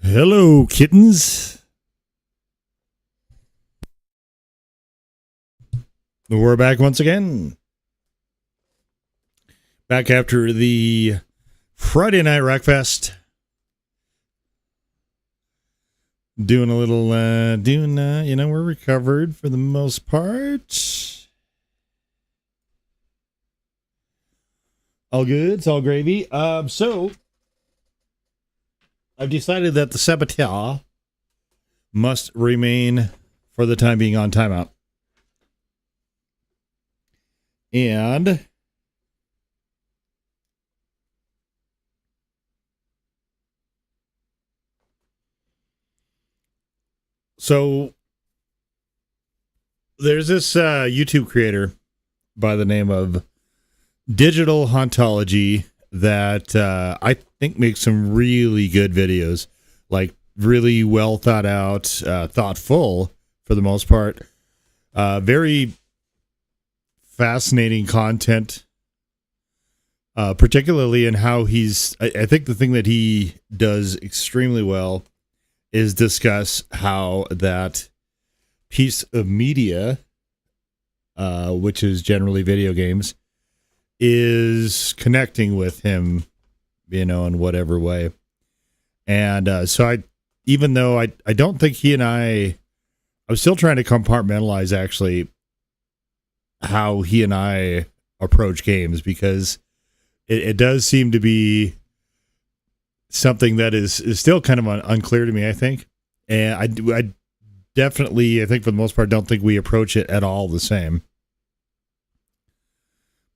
Hello, kittens. We're back once again. Back after the Friday Night Rockfest. Doing a little, we're recovered for the most part. All good. It's all gravy. So, I've decided that the Saboteur must remain for the time being on timeout. And so there's this YouTube creator by the name of Digital Hauntology that I think makes some really good videos, like really well thought out, thoughtful for the most part. Very fascinating content, particularly in how I think the thing that he does extremely well is discuss how that piece of media, which is generally video games, is connecting with him, in whatever way. And so even though I don't think he and I was still trying to compartmentalize actually how he and I approach games, because it does seem to be something that is still kind of unclear to me, I think. And I definitely, I think for the most part, don't think we approach it at all the same.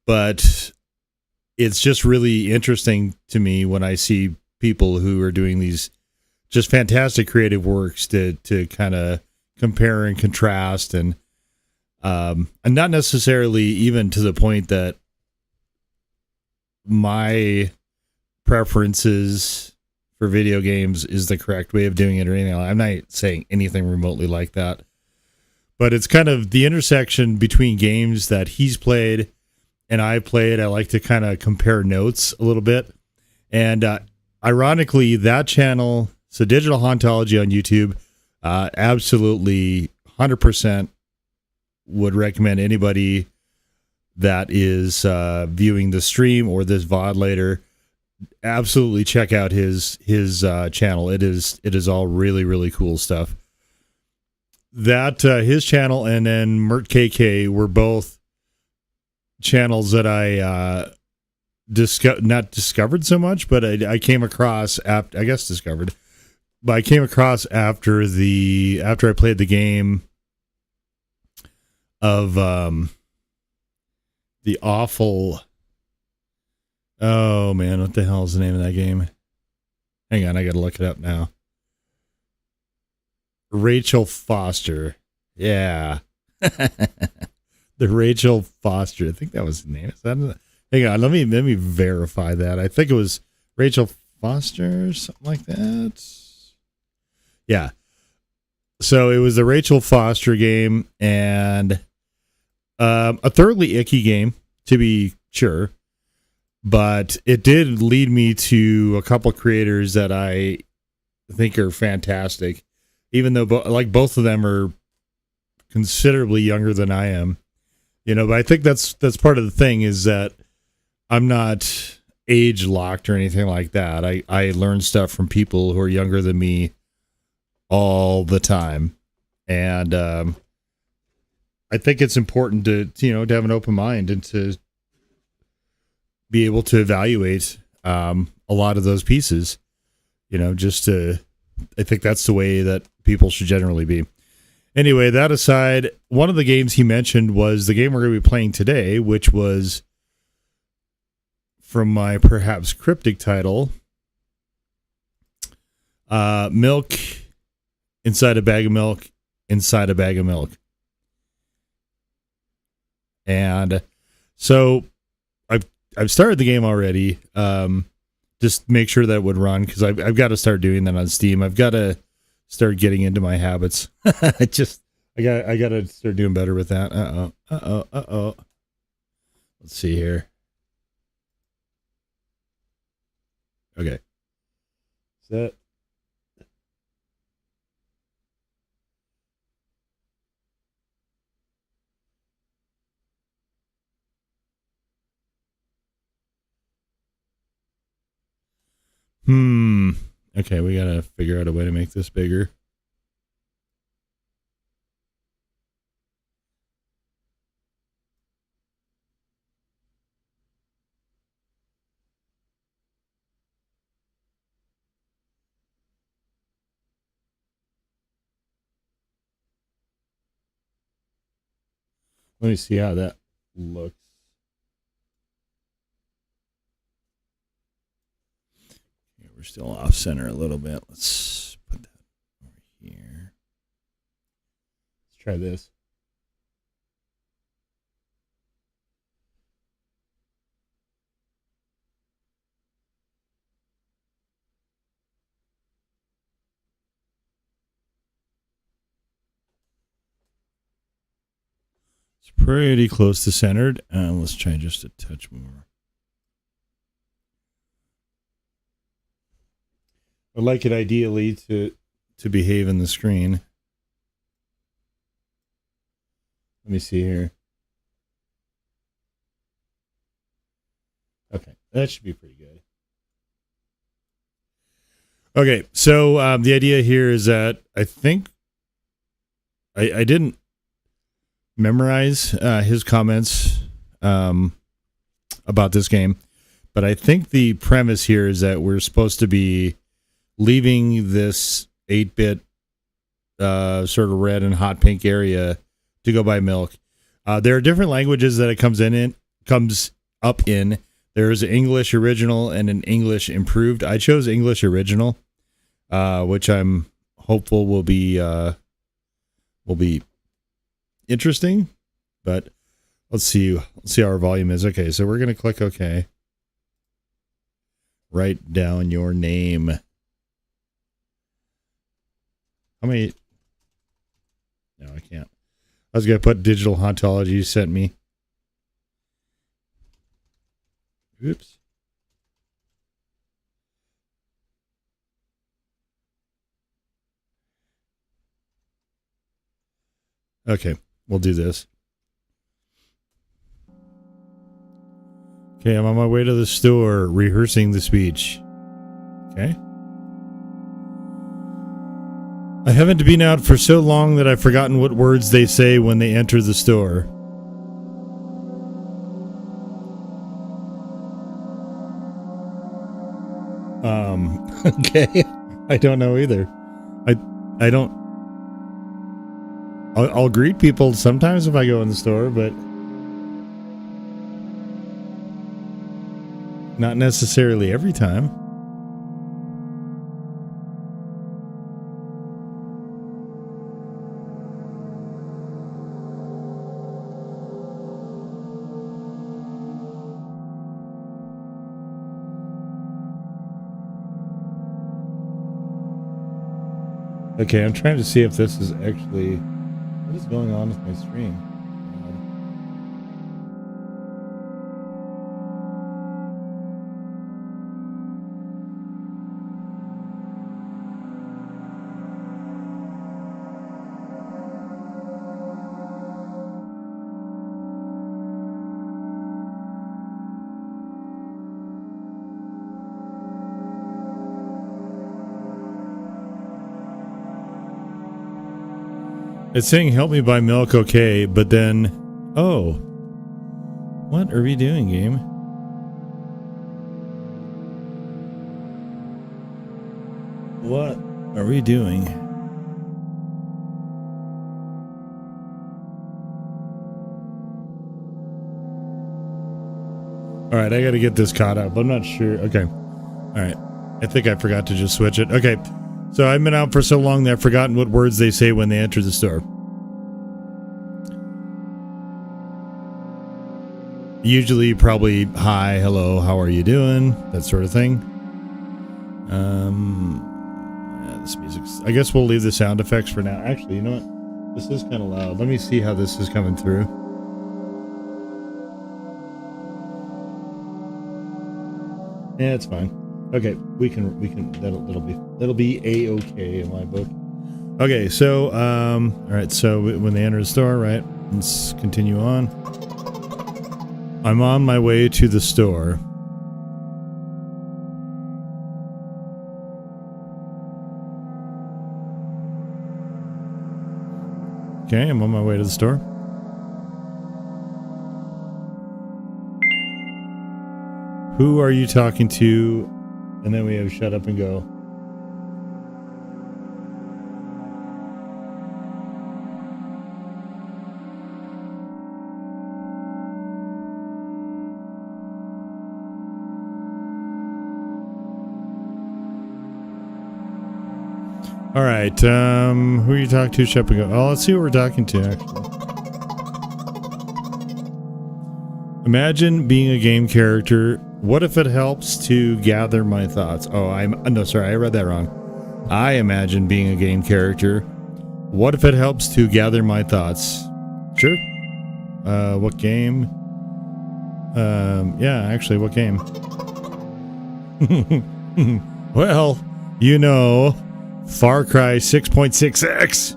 But it's just really interesting to me when I see people who are doing these just fantastic creative works to kind of compare and contrast, and not necessarily even to the point that my preferences for video games is the correct way of doing it or anything. I'm not saying anything remotely like that, but it's kind of the intersection between games that he's played and I played. I like to kind of compare notes a little bit. And ironically, that channel, so Digital Hauntology on YouTube, absolutely 100% would recommend anybody that is viewing the stream or this VOD later, absolutely check out his channel. It is all really, really cool stuff. That his channel and then Mert KK were both channels that I not discovered so much, but I came across after, I guess discovered, but I came across after I played the game of the awful, oh man, what the hell is the name of that game? Hang on, I gotta look it up now. Rachel Foster. Yeah. The Rachel Foster. I think that was the name. Hang on, let me verify that. I think it was Rachel Foster, something like that. Yeah. So it was the Rachel Foster game, and a thoroughly icky game, to be sure. But it did lead me to a couple creators that I think are fantastic, even though both of them are considerably younger than I am. But I think that's part of the thing, is that I'm not age locked or anything like that. I learn stuff from people who are younger than me all the time. And I think it's important to have an open mind and to be able to evaluate a lot of those pieces, I think that's the way that people should generally be. Anyway, that aside, one of the games he mentioned was the game we're going to be playing today, which was, from my perhaps cryptic title, Milk Inside a Bag of Milk Inside a Bag of Milk. And so I've started the game already. Just make sure that it would run, because I've got to start doing that on Steam. I've got to start getting into my habits. I got to start doing better with that. Let's see here. Okay. Set. Okay, we gotta figure out a way to make this bigger. Let me see how that looks. Okay, we're still off center a little bit. Let's put that over here. Let's try this. It's pretty close to centered. Let's try just a touch more. I'd like it ideally to behave in the screen. Let me see here. Okay, that should be pretty good. Okay, so the idea here is that I think I didn't memorize his comments about this game, but I think the premise here is that we're supposed to be leaving this 8-bit sort of red and hot pink area to go buy milk. There are different languages that it comes up in. There's English original and an English improved. I chose English original, which I'm hopeful will be interesting. But let's see how our volume is. Okay, so we're gonna click OK. Write down your name. How many? No, I can't. I was gonna put digital hauntology you sent me. Oops. Okay, we'll do this. Okay, I'm on my way to the store, rehearsing the speech. Okay. I haven't been out for so long that I've forgotten what words they say when they enter the store. Okay. I don't know either. I don't. I'll greet people sometimes if I go in the store, but not necessarily every time. Okay, I'm trying to see if this is actually... What is going on with my stream? It's saying help me buy milk, okay, but then... Oh. What are we doing, game? What are we doing? Alright, I gotta get this caught up. I'm not sure. Okay. Alright. I think I forgot to just switch it. Okay. So I've been out for so long that I've forgotten what words they say when they enter the store. Usually probably hi, hello, how are you doing? That sort of thing. Yeah, this music's... I guess we'll leave the sound effects for now. Actually, you know what? This is kind of loud. Let me see how this is coming through. Yeah, it's fine. Okay, we can that'll be a-okay in my book. Okay, so all right, so when they enter the store, right? Let's continue on. I'm on my way to the store. Okay, I'm on my way to the store. Who are you talking to? And then we have shut up and go. All right, who are you talking to? Shut up and go. Oh, let's see who we're talking to, actually. Imagine being a game character. What if it helps to gather my thoughts? Oh, no, sorry, I read that wrong. I imagine being a game character. What if it helps to gather my thoughts? Sure. What game? Yeah, actually, what game? Well, you know, Far Cry 6.6X.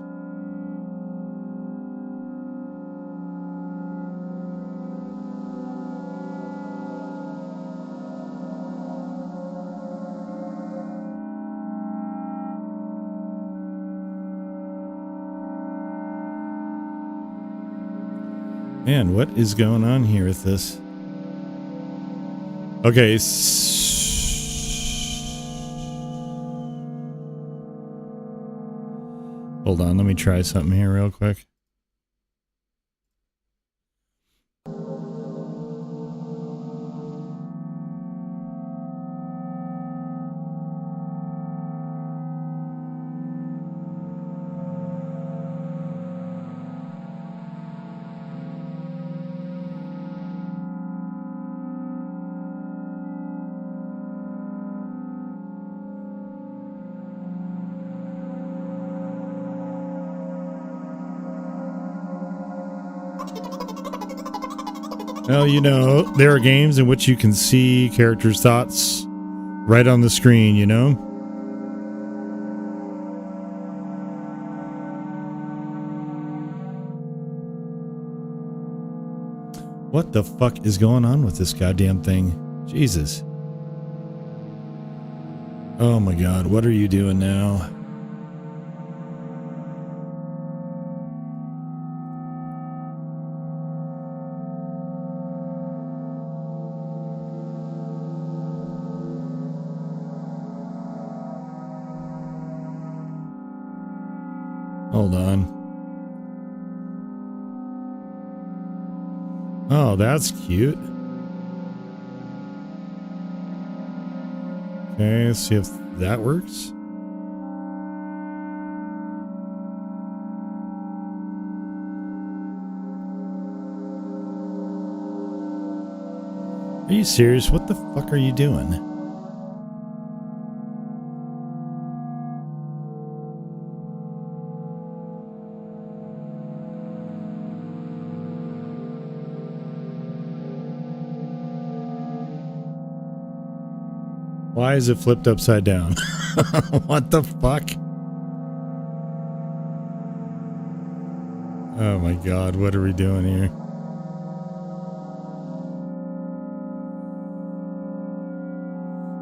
Man, what is going on here with this? Okay. Hold on, let me try something here real quick. Well, you know, there are games in which you can see characters' thoughts right on the screen, you know? What the fuck is going on with this goddamn thing? Jesus. Oh my god, what are you doing now? Hold on. Oh, that's cute. Okay, let's see if that works. Are you serious? What the fuck are you doing? Why is it flipped upside down? What the fuck? Oh my god, what are we doing here?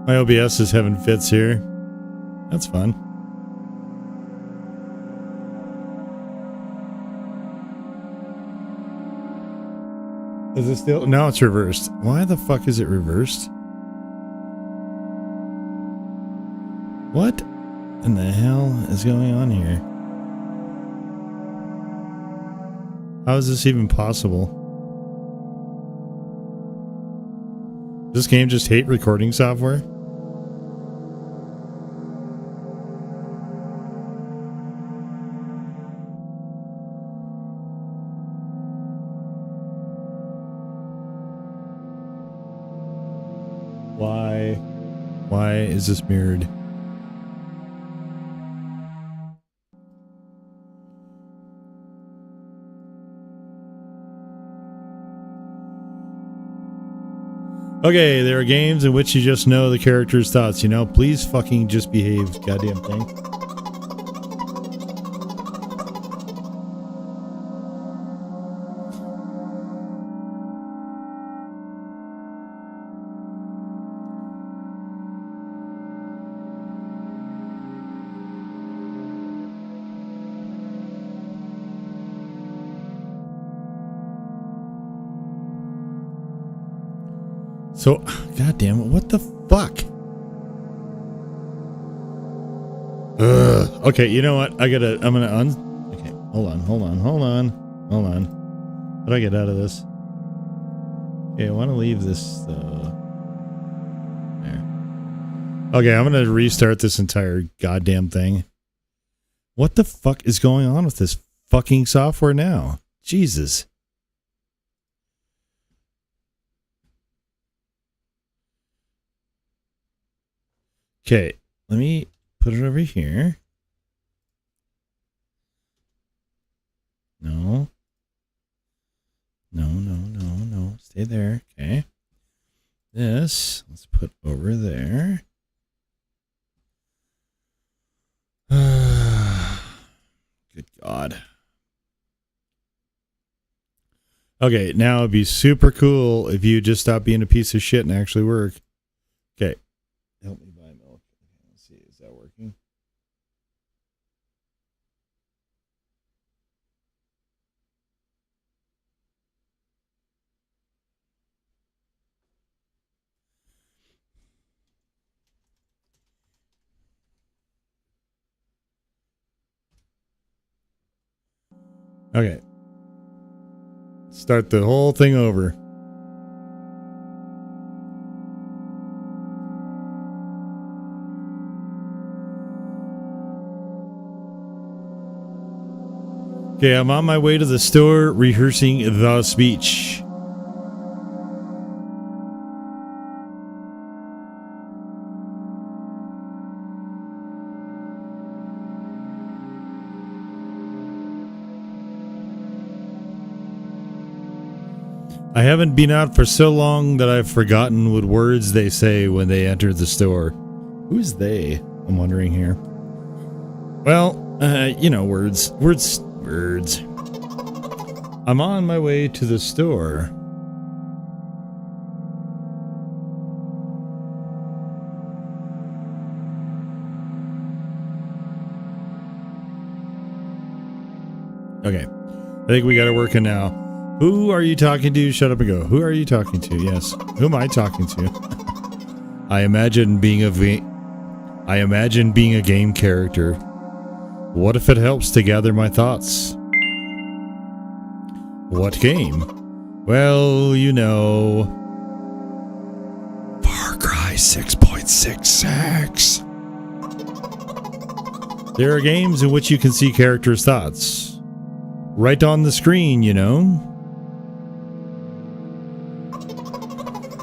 My OBS is having fits here. That's fun. Is it still? No, it's reversed. Why the fuck is it reversed? What in the hell is going on here? How is this even possible? Does this game just hate recording software? Why is this mirrored? Okay, there are games in which you just know the character's thoughts, you know? Please fucking just behave, goddamn thing. So, God damn it, what the fuck? Ugh. Okay, you know what? I'm gonna okay, hold on. How do I get out of this? Okay, I want to leave this, there. Okay, I'm gonna restart this entire goddamn thing. What the fuck is going on with this fucking software now? Jesus. Okay, let me put it over here. No. Stay there. Okay. This, let's put over there. Good God. Okay, now it'd be super cool if you just stop being a piece of shit and actually work. Okay. Help me buy milk. Let's see, is that working? Okay. Start the whole thing over. Okay, I'm on my way to the store rehearsing the speech. I haven't been out for so long that I've forgotten what words they say when they enter the store. Who's they? I'm wondering here. Well, you know, words. I'm on my way to the store. Okay. I think we got it working now. Who are you talking to? Shut up and go. Who are you talking to? Yes. Who am I talking to? I imagine being a game character. What if it helps to gather my thoughts? What game? Well, you know, Far Cry 6.66. There are games in which you can see characters' thoughts right on the screen, you know.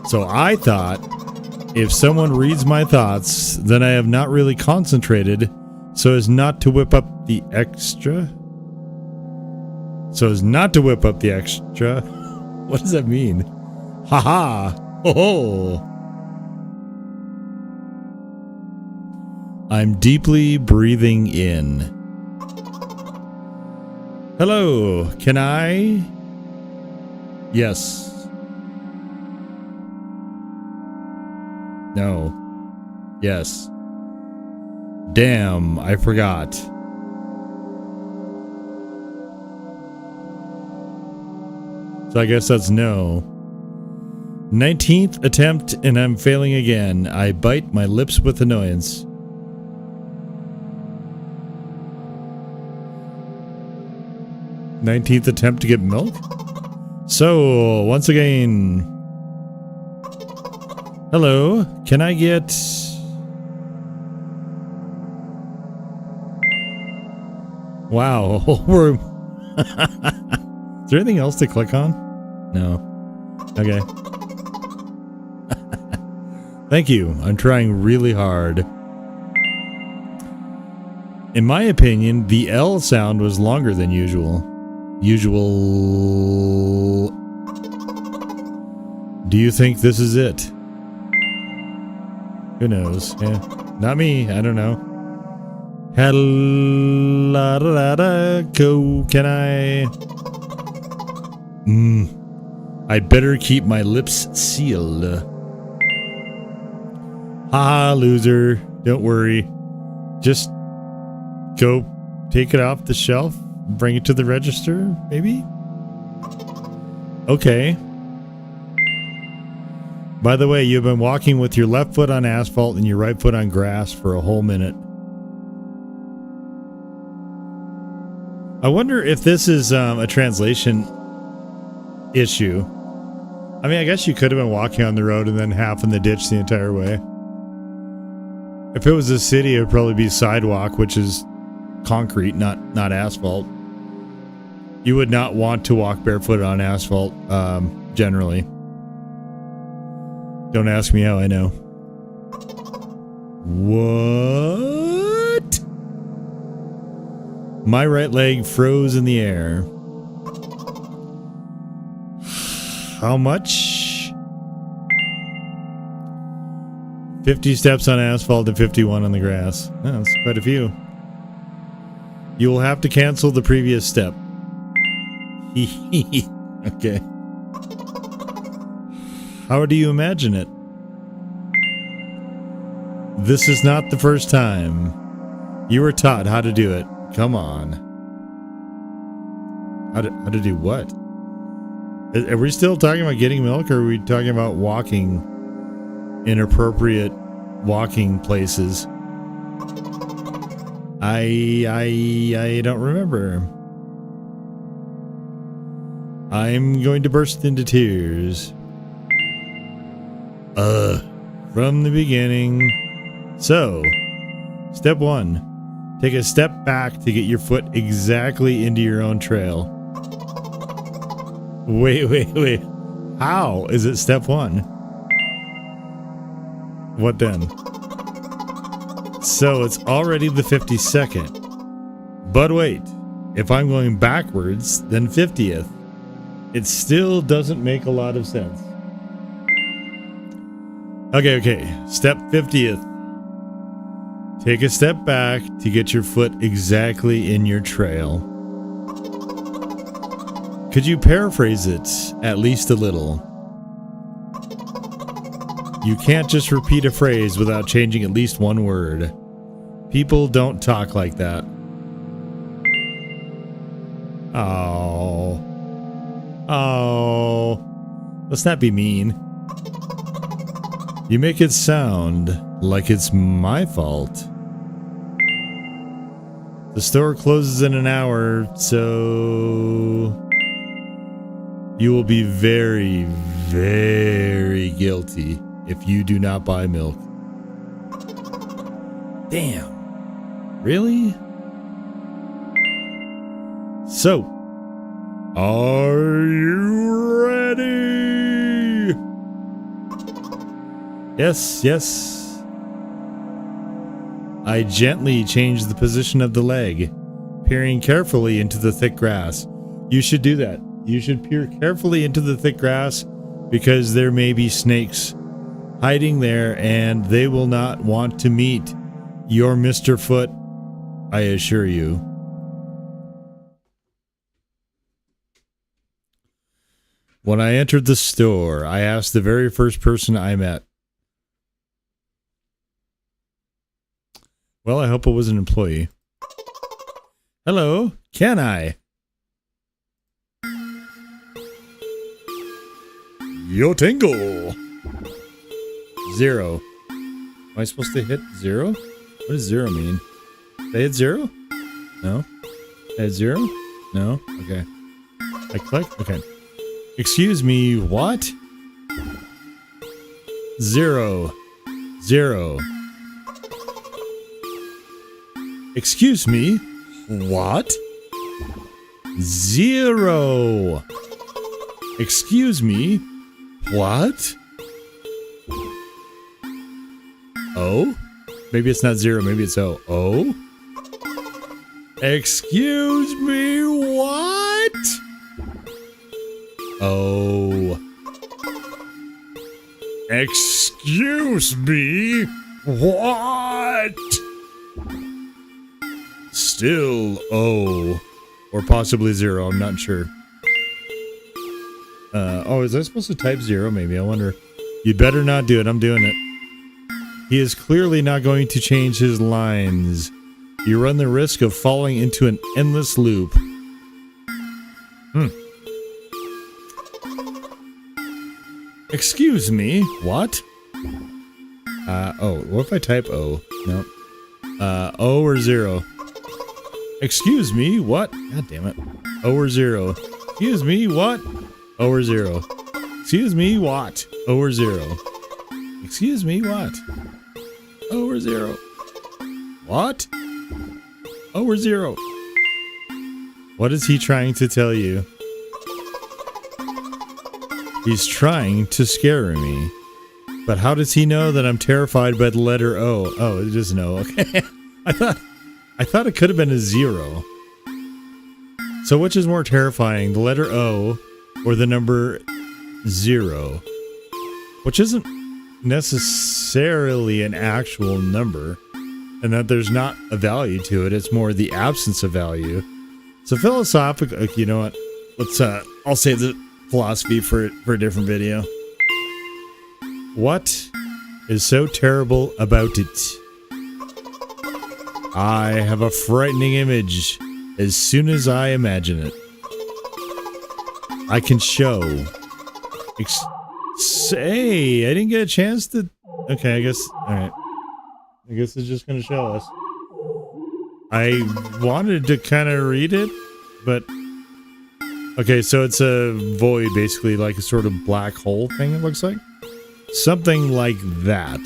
So I thought, if someone reads my thoughts, then I have not really concentrated so as not to whip up the extra. What does that mean? Haha. Ho ho. I'm deeply breathing in. Hello, can I? Yes. No. Yes. Damn, I forgot. So I guess that's no. 19th attempt and I'm failing again. I bite my lips with annoyance. "19th attempt to get milk?" So, once again. Hello, can I get... Wow, whole room. Is there anything else to click on? No. Okay. Thank you. I'm trying really hard. In my opinion, the L sound was longer than usual. Do you think this is it? Who knows? Yeah. Not me. I don't know. Go. Can I? I'd better keep my lips sealed. Haha, loser. Don't worry. Just go take it off the shelf, bring it to the register, maybe? Okay. By the way, you've been walking with your left foot on asphalt and your right foot on grass for a whole minute. I wonder if this is a translation issue. I mean, I guess you could have been walking on the road and then half in the ditch the entire way. If it was a city, it would probably be sidewalk, which is concrete, not asphalt. You would not want to walk barefoot on asphalt, generally. Don't ask me how I know. What? My right leg froze in the air. How much? 50 steps on asphalt and 51 on the grass. Oh, that's quite a few. You will have to cancel the previous step. Okay. How do you imagine it? This is not the first time. You were taught how to do it. Come on. How to do what? Are we still talking about getting milk, or are we talking about walking in appropriate walking places? I don't remember. I'm going to burst into tears. From the beginning. So, step 1. Take a step back to get your foot exactly into your own trail. Wait. How is it step 1? What then? So it's already the 52nd. But wait, if I'm going backwards, then 50th. It still doesn't make a lot of sense. Okay. Step 50th. Take a step back to get your foot exactly in your trail. Could you paraphrase it at least a little? You can't just repeat a phrase without changing at least one word. People don't talk like that. Oh. Let's not be mean. You make it sound like it's my fault. The store closes in an hour, so you will be very, very guilty if you do not buy milk. Damn. Really? So, are you ready? Yes. I gently changed the position of the leg, peering carefully into the thick grass. You should do that. You should peer carefully into the thick grass because there may be snakes hiding there and they will not want to meet your Mr. Foot, I assure you. When I entered the store, I asked the very first person I met. Well, I hope it was an employee. Hello, can I? Yo tingle. 0. Am I supposed to hit 0? What does 0 mean? Did I hit 0? No. Did I hit 0? No? Okay. I click? Okay. Excuse me, what? 0. Excuse me, what? 0. Excuse me, what? Oh? Maybe it's not 0, maybe it's O. Oh? Excuse me, what? Oh. Excuse me, what? Still O. Or possibly 0, I'm not sure. Oh, is I supposed to type 0 maybe? I wonder. You better not do it, I'm doing it. He is clearly not going to change his lines. You run the risk of falling into an endless loop. Excuse me, what? Oh, what if I type O? No. O or 0? Excuse me, what? God damn it. O or 0? Excuse me, what? O or 0? Excuse me, what? O or 0? Excuse me, what? O or 0? What? O or 0? What is he trying to tell you? He's trying to scare me. But how does he know that I'm terrified by the letter O? Oh, it is no. Okay. I thought it could have been a 0. So which is more terrifying, the letter O or the number 0? Which isn't necessarily an actual number, and that there's not a value to it. It's more the absence of value. So philosophical, you know what? Let's I'll save the philosophy for a different video. What is so terrible about it? I have a frightening image as soon as I imagine it. I can show. Say, I didn't get a chance to. Okay, I guess. Alright. I guess it's just going to show us. I wanted to kind of read it, but. Okay, so it's a void, basically, like a sort of black hole thing, it looks like. Something like that.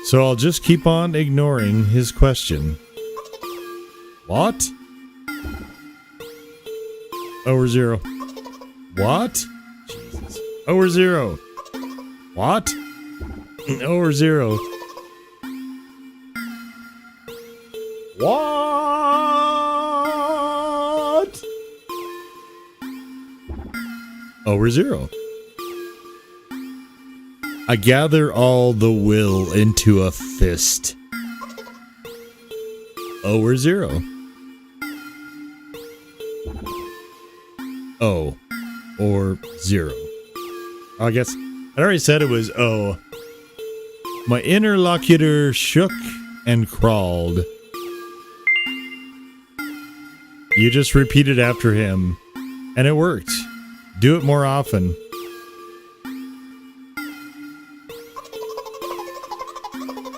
So I'll just keep on ignoring his question. What? O or 0? What? Jesus. O or 0? What? O or 0? What? O or 0? I gather all the will into a fist. O or 0? O or 0. I guess I already said it was O. My interlocutor shook and crawled. You just repeated after him, and it worked. Do it more often.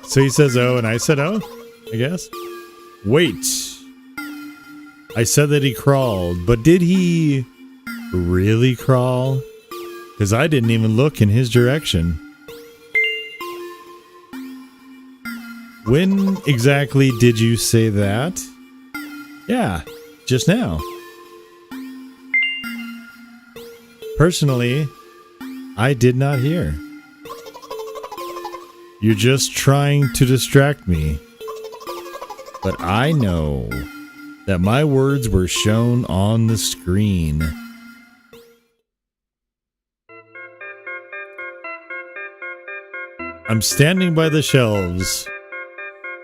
So he says O, and I said O, I guess. Wait. I said that he crawled, but did he really crawl? Because I didn't even look in his direction. When exactly did you say that? Yeah, just now. Personally, I did not hear. You're just trying to distract me. But I know that my words were shown on the screen. I'm standing by the shelves.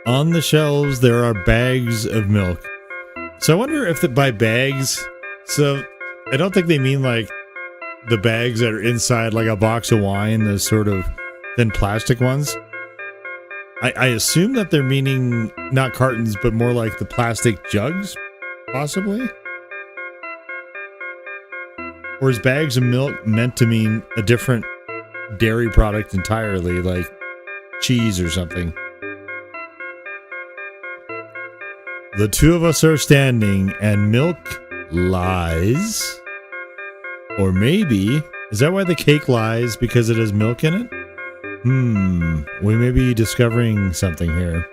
On the shelves, there are bags of milk. So I wonder if by bags, so I don't think they mean like the bags that are inside like a box of wine, those sort of thin plastic ones. I assume that they're meaning not cartons, but more like the plastic jugs, possibly? Or is bags of milk meant to mean a different dairy product entirely, like cheese or something? The two of us are standing, and milk lies. Or maybe, is that why the cake lies? Because it has milk in it? We may be discovering something here.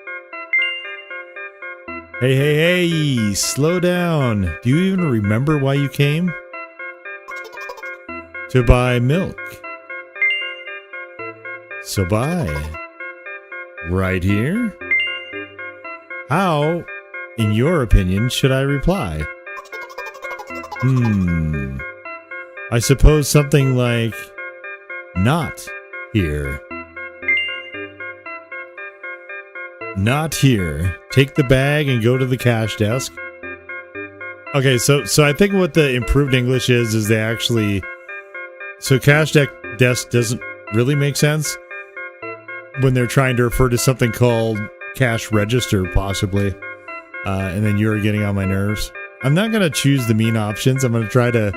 Hey, slow down. Do you even remember why you came? To buy milk. So buy. Right here? How, in your opinion, should I reply? I suppose something like, not here. Not here. Take the bag and go to the cash desk. Okay, so I think what the improved English is they actually... So cash desk doesn't really make sense when they're trying to refer to something called cash register, possibly. And then you're getting on my nerves. I'm not going to choose the mean options. I'm going to try to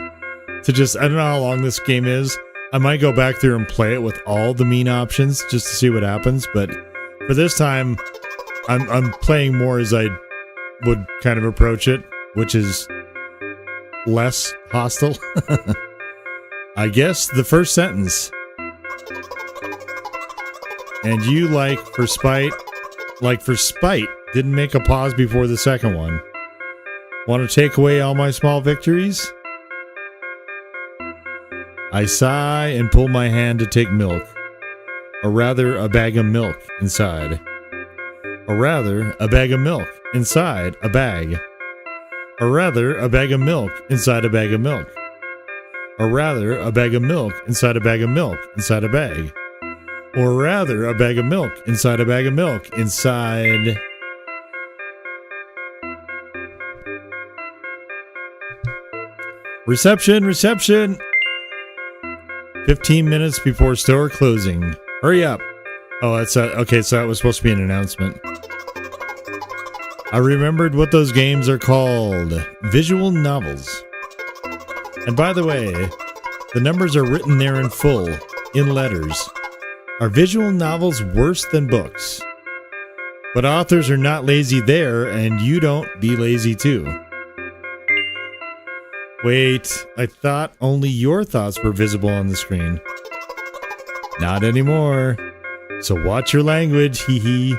to just, I don't know how long this game is. I might go back through and play it with all the mean options just to see what happens. But for this time, I'm playing more as I would kind of approach it, which is less hostile. I guess the first sentence. And you for spite, didn't make a pause before the second one. Want to take away all my small victories? I sigh and pull my hand to take milk, or rather a bag of milk inside. Or rather, a bag of milk inside a bag. Or rather, a bag of milk inside a bag of milk. Or rather, a bag of milk inside a bag of milk inside a bag. Or rather, a bag of milk inside a bag of milk inside... Reception! 15 minutes before store closing. Hurry up. Oh, that's okay, so that was supposed to be an announcement. I remembered what those games are called. Visual novels. And by the way, the numbers are written there in full, in letters. Are visual novels worse than books? But authors are not lazy there, and you don't be lazy too. Wait, I thought only your thoughts were visible on the screen. Not anymore. So watch your language, hee hee.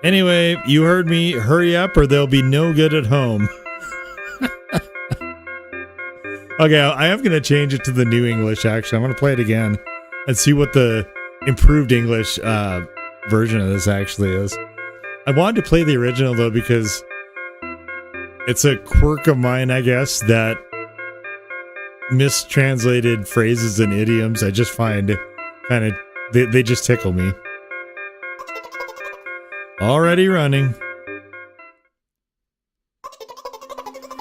Anyway, you heard me. Hurry up or there'll be no good at home. Okay, I am going to change it to the new English, actually. I'm going to play it again and see what the improved English version of this actually is. I wanted to play the original, though, because it's a quirk of mine, I guess, that mistranslated phrases and idioms I just find kind of, they just tickle me. Already running.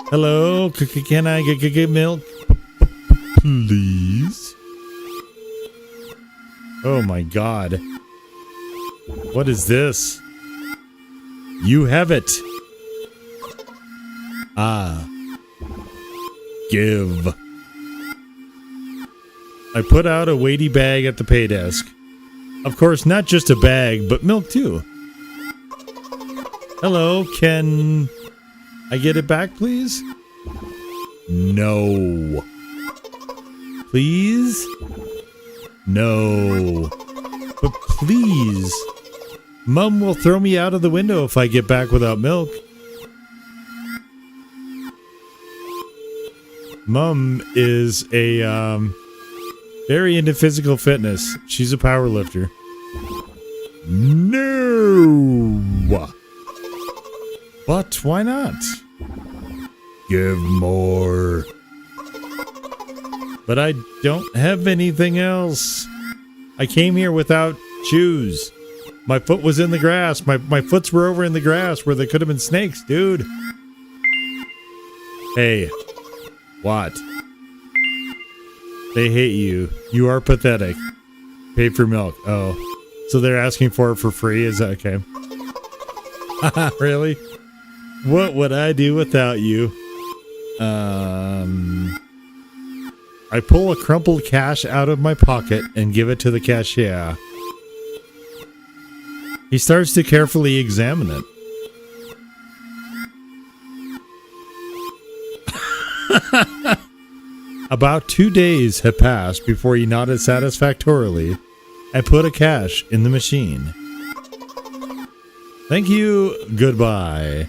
Hello, can I get milk, please? Oh my God. What is this? You have it. Ah. Give. I put out a weighty bag at the pay desk. Of course, not just a bag, but milk too. Hello, can I get it back, please? No. Please? No. But please. Mom will throw me out of the window if I get back without milk. Mom is a, very into physical fitness. She's a power lifter. No. But why not? Give more. But I don't have anything else. I came here without shoes. My foot was in the grass. My foots were over in the grass where there could have been snakes, dude. Hey. What? They hate you. You are pathetic. Pay for milk. Oh. So they're asking for it for free? Is that okay? Really? What would I do without you? I pull a crumpled cash out of my pocket and give it to the cashier. He starts to carefully examine it. About 2 days had passed before he nodded satisfactorily and put a cash in the machine. Thank you. Goodbye.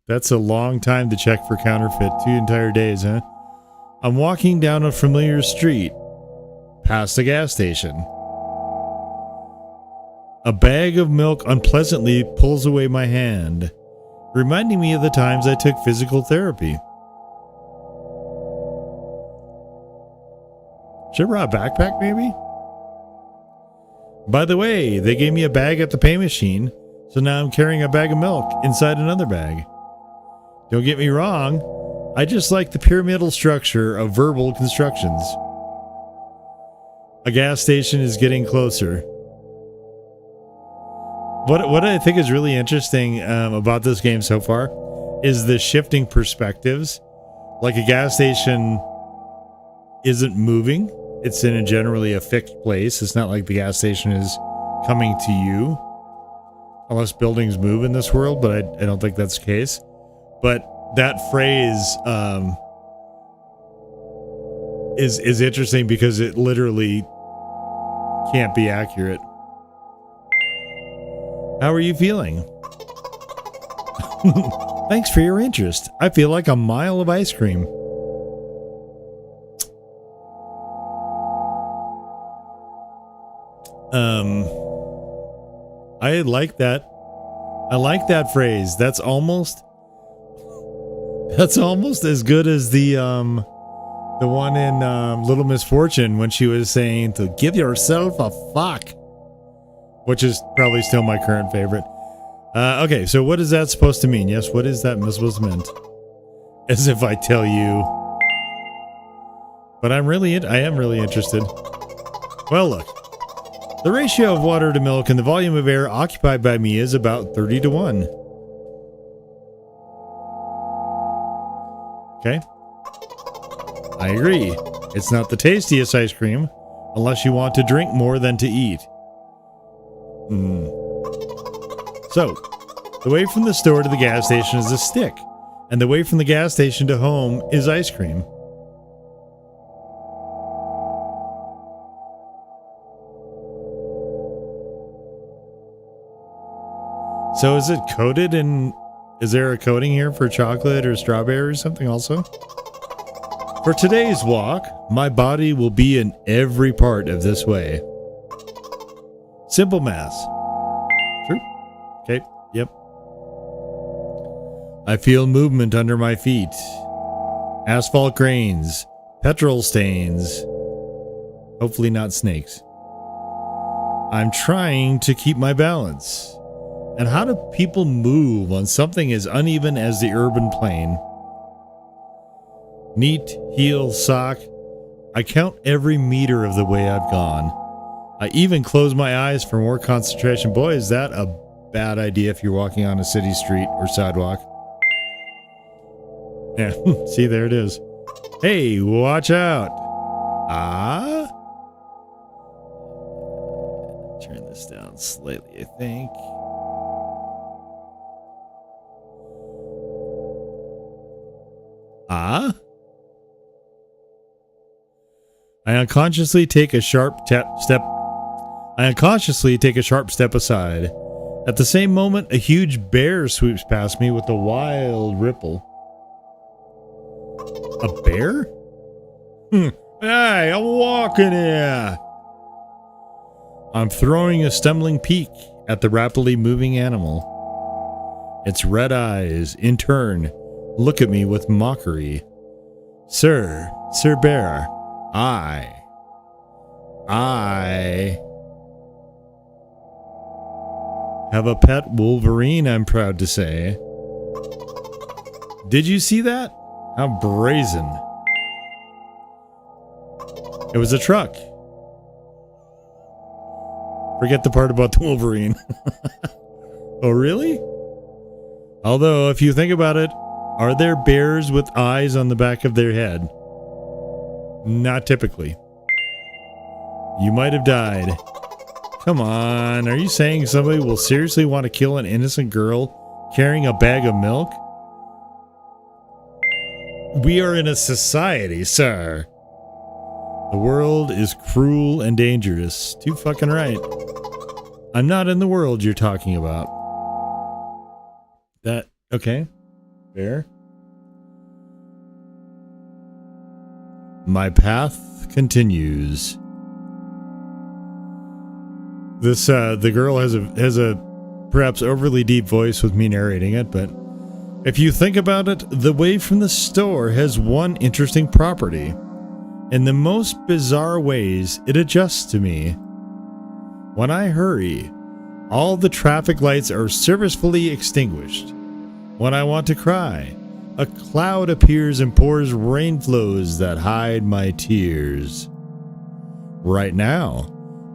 That's a long time to check for counterfeit. 2 entire days, huh? I'm walking down a familiar street, past a gas station. A bag of milk unpleasantly pulls away my hand, reminding me of the times I took physical therapy. Should I brought a backpack, maybe? By the way, they gave me a bag at the pay machine, so now I'm carrying a bag of milk inside another bag. Don't get me wrong, I just like the pyramidal structure of verbal constructions. A gas station is getting closer. What I think is really interesting about this game so far is the shifting perspectives. Like a gas station isn't moving. It's in a generally a fixed place. It's not like the gas station is coming to you. Unless buildings move in this world, but I don't think that's the case. But that phrase is interesting because it literally can't be accurate. How are you feeling? Thanks for your interest. I feel like a mile of ice cream. I like that. I like that phrase. That's almost as good as the one in Little Misfortune when she was saying to give yourself a fuck, which is probably still my current favorite. Okay, so what is that supposed to mean? Yes, what is that supposed to mean? As if I tell you. But I am really interested. Well, look. The ratio of water to milk and the volume of air occupied by me is about 30 to 1. Okay. I agree. It's not the tastiest ice cream unless you want to drink more than to eat. So, the way from the store to the gas station is a stick, and the way from the gas station to home is ice cream. So is it coated in... Is there a coating here for chocolate or strawberry or something also? For today's walk, my body will be in every part of this way. Simple math. True. Okay. Yep. I feel movement under my feet. Asphalt grains. Petrol stains. Hopefully not snakes. I'm trying to keep my balance. And how do people move on something as uneven as the urban plane? Neat, heel, sock. I count every meter of the way I've gone. I even close my eyes for more concentration. Boy, is that a bad idea if you're walking on a city street or sidewalk. Yeah, see, there it is. Hey, watch out. Ah? Turn this down slightly, I think. Ah? I unconsciously take a sharp step aside. At the same moment, a huge bear sweeps past me with a wild ripple. A bear? Hey, I'm walking here. I'm throwing a stumbling peek at the rapidly moving animal. Its red eyes, in turn, look at me with mockery. Sir Bear, I have a pet Wolverine, I'm proud to say. Did you see that? How brazen. It was a truck. Forget the part about the Wolverine. Oh, really? Although, if you think about it, are there bears with eyes on the back of their head? Not typically. You might have died. Come on, are you saying somebody will seriously want to kill an innocent girl carrying a bag of milk? We are in a society, sir. The world is cruel and dangerous. Too fucking right. I'm not in the world you're talking about. That, okay. Fair. My path continues. This the girl has a perhaps overly deep voice with me narrating it, but if you think about it, the way from the store has one interesting property. In the most bizarre ways, it adjusts to me. When I hurry, all the traffic lights are servicefully extinguished. When I want to cry, a cloud appears and pours rain flows that hide my tears. Right now,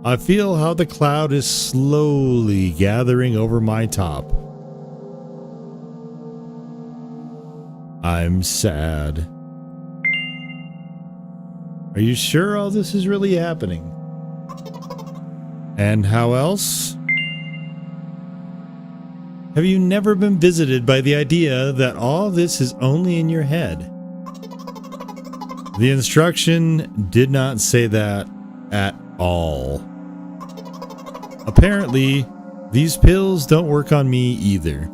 I feel how the cloud is slowly gathering over my top. I'm sad. Are you sure all this is really happening? And how else? Have you never been visited by the idea that all this is only in your head? The instruction did not say that at all. Apparently, these pills don't work on me either.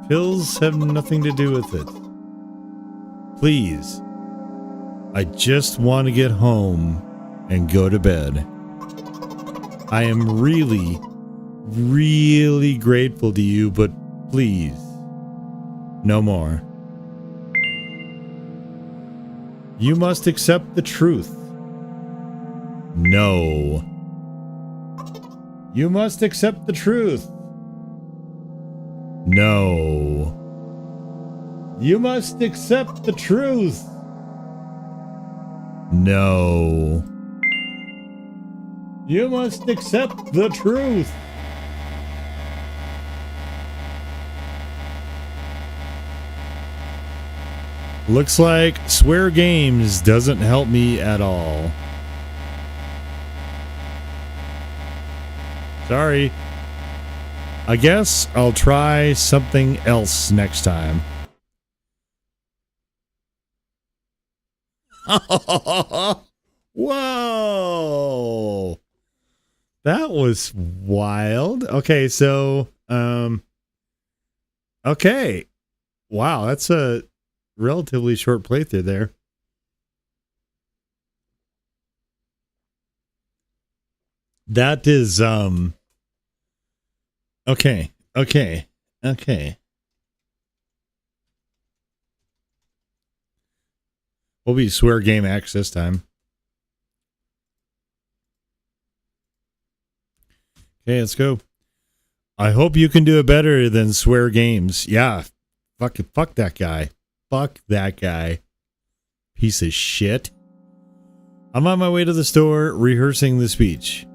Pills have nothing to do with it. Please, I just want to get home and go to bed. I am really, really grateful to you, but please, no more. You must accept the truth. No. You must accept the truth. No. You must accept the truth. No. You must accept the truth. Looks like Swear Games doesn't help me at all. Sorry. I guess I'll try something else next time. Whoa. That was wild. Okay, so okay. Wow, that's a relatively short playthrough there. That is okay. We'll be Swear Game X this time. Okay, let's go. I hope you can do it better than Swear Games. Yeah, fuck that guy. Fuck that guy. Piece of shit. I'm on my way to the store rehearsing the speech.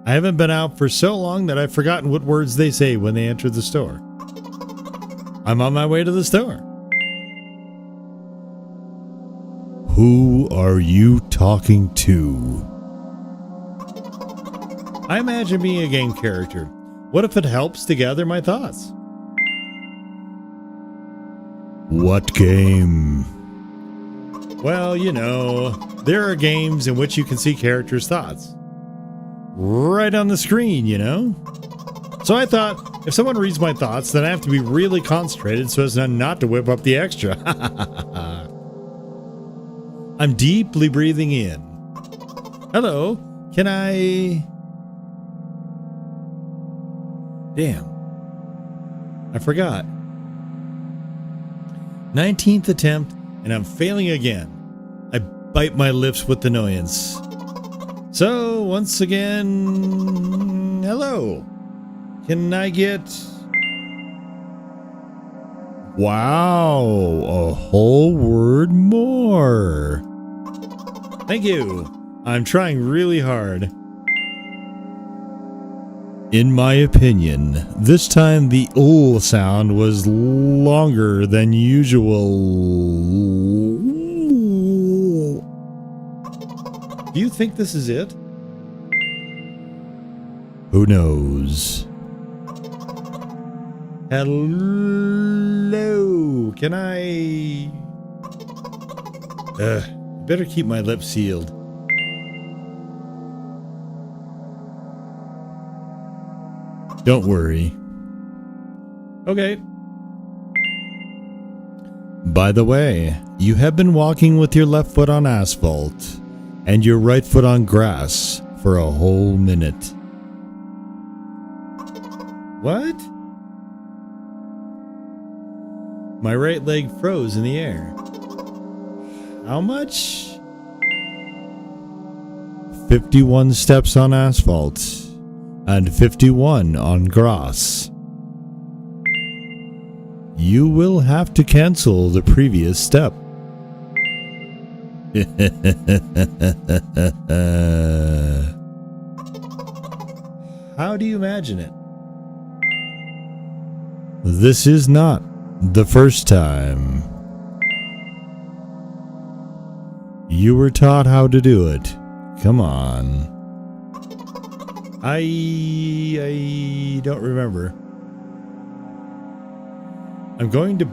I haven't been out for so long that I've forgotten what words they say when they enter the store. I'm on my way to the store. Who are you talking to? I imagine being a game character. What if it helps to gather my thoughts? What game? Well, you know, there are games in which you can see characters' thoughts. Right on the screen, you know? So I thought, if someone reads my thoughts, then I have to be really concentrated so as not to whip up the extra. I'm deeply breathing in. Hello, can I... Damn. I forgot. 19th attempt, and I'm failing again. I bite my lips with annoyance. So, once again, hello. Can I get... Wow, a whole word more. Thank you. I'm trying really hard. In my opinion, this time the "ul" sound was longer than usual. Do you think this is it? Who knows? Hello, can I... better keep my lips sealed. Don't worry. Okay. By the way, you have been walking with your left foot on asphalt and your right foot on grass for a whole minute. What? My right leg froze in the air. How much? 51 steps on asphalt and 51 on grass. You will have to cancel the previous step. How do you imagine it? This is not the first time. You were taught how to do it. Come on. I don't remember. I'm going to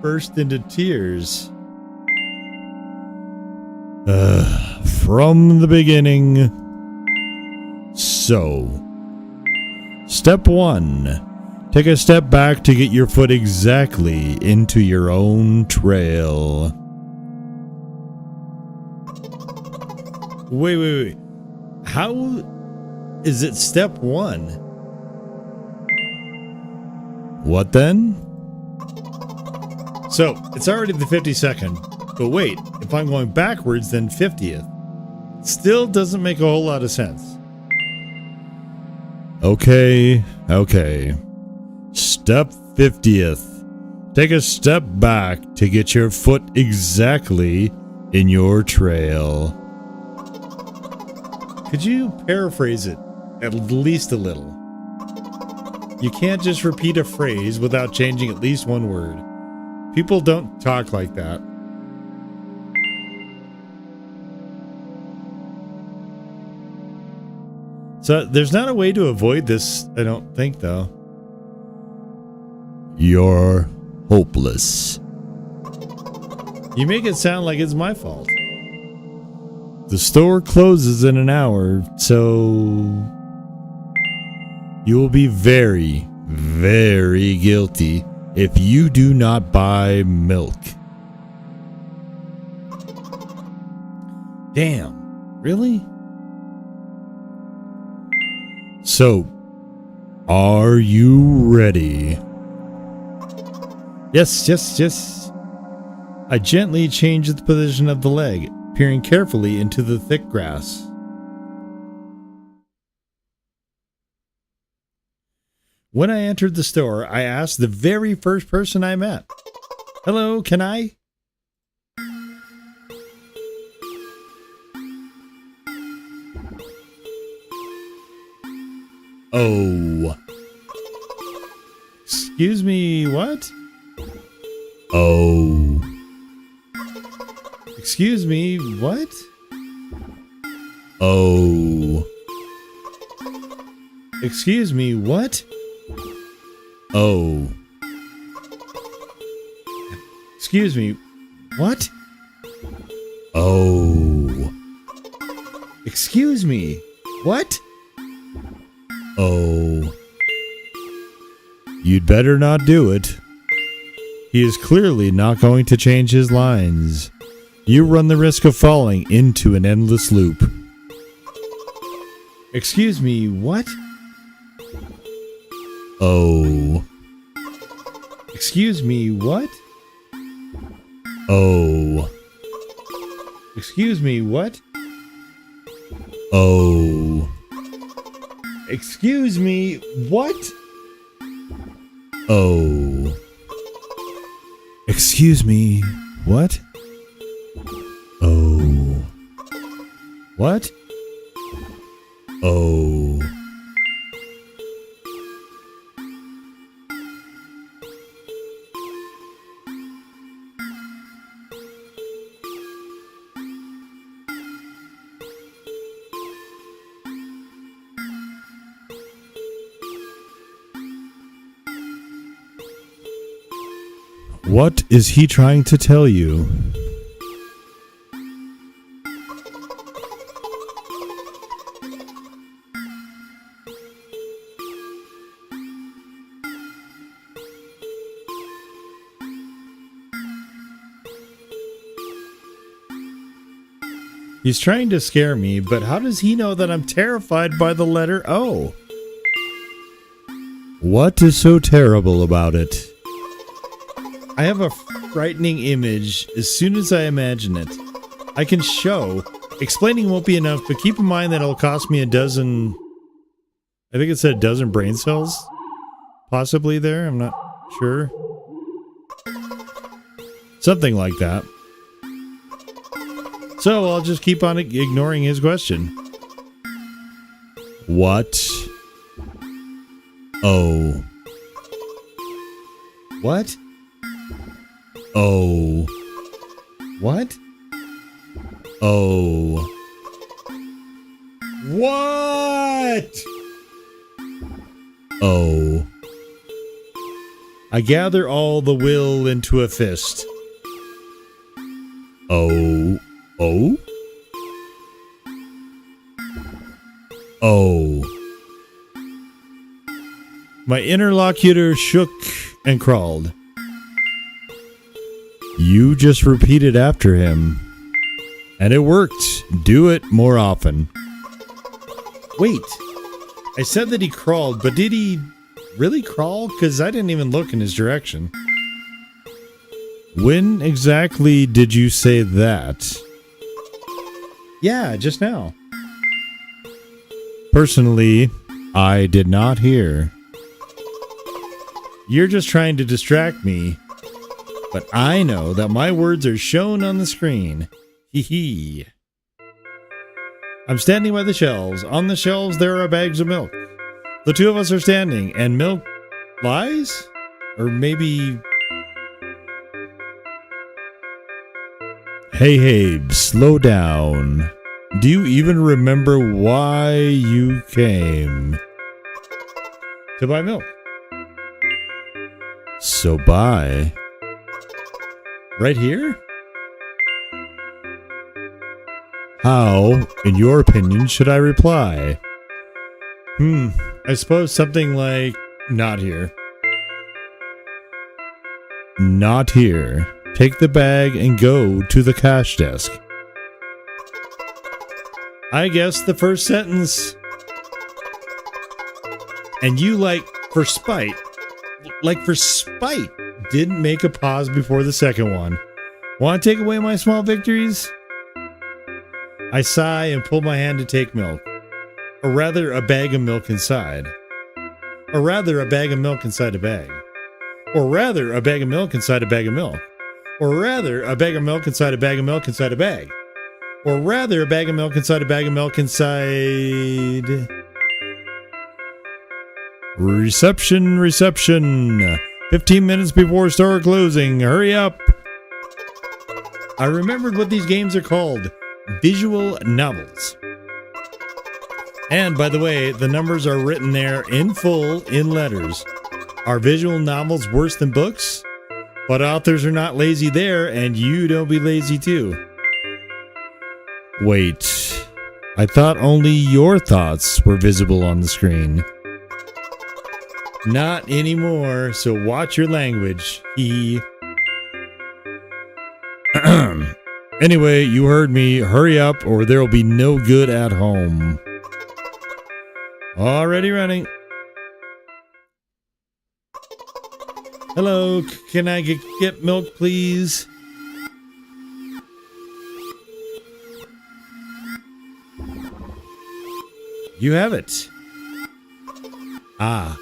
burst into tears. From the beginning. So, step 1. Take a step back to get your foot exactly into your own trail. Wait. How is it step 1? What then? So, it's already the 52nd, but wait, if I'm going backwards, then 50th. Still doesn't make a whole lot of sense. Okay. Step 50th. Take a step back to get your foot exactly in your trail. Could you paraphrase it at least a little? You can't just repeat a phrase without changing at least one word. People don't talk like that. So there's not a way to avoid this, I don't think, though. You're hopeless. You make it sound like it's my fault. The store closes in an hour, so you will be very, very guilty if you do not buy milk. Damn, really? So, are you ready? Yes. I gently changed the position of the leg, peering carefully into the thick grass. When I entered the store, I asked the very first person I met, "Hello, can I?" Oh. Excuse me, what? Oh. Excuse me, what? Oh. Excuse me, what? Oh. Excuse me, what? Oh. Excuse me, what? Oh. You'd better not do it. He is clearly not going to change his lines. You run the risk of falling into an endless loop. Excuse me, what? Oh. Excuse me, what? Oh. Excuse me, what? Oh. Excuse me, what? Oh. Excuse me, what? Oh. What? Oh. What is he trying to tell you? He's trying to scare me, but how does he know that I'm terrified by the letter O? What is so terrible about it? I have a frightening image as soon as I imagine it. I can show. Explaining won't be enough, but keep in mind that it'll cost me a dozen... I think it said a dozen brain cells. Possibly there, I'm not sure. Something like that. So I'll just keep on ignoring his question. What? Oh. What? Oh. What? Oh. What? Oh. I gather all the will into a fist. Oh. Oh? Oh. My interlocutor shook and crawled. You just repeated after him. And it worked. Do it more often. Wait. I said that he crawled, but did he really crawl? Because I didn't even look in his direction. When exactly did you say that? Yeah, just now. Personally, I did not hear. You're just trying to distract me. But I know that my words are shown on the screen. Hee hee. I'm standing by the shelves. On the shelves there are bags of milk. The two of us are standing, and milk lies? Or maybe... Hey, Habe, slow down. Do you even remember why you came? To buy milk. So buy. Right here? How, in your opinion, should I reply? I suppose something like, not here. Not here. Take the bag and go to the cash desk. I guess the first sentence. And you, for spite, didn't make a pause before the second one. Want to take away my small victories? I sigh and pull my hand to take milk. Or rather, a bag of milk inside. Or rather, a bag of milk inside a bag. Or rather, a bag of milk inside a bag of milk. Or rather, a bag of milk inside a bag of milk inside a bag. Or rather, a bag of milk inside a bag of milk inside... Reception. 15 minutes before store closing. Hurry up. I remembered what these games are called. Visual novels. And by the way, the numbers are written there in full in letters. Are visual novels worse than books? But authors are not lazy there, and you don't be lazy too. Wait, I thought only your thoughts were visible on the screen. Not anymore, so watch your language. Anyway, you heard me. Hurry up or there'll be no good at home. Already running. Hello, can I get milk, please? You have it. Ah.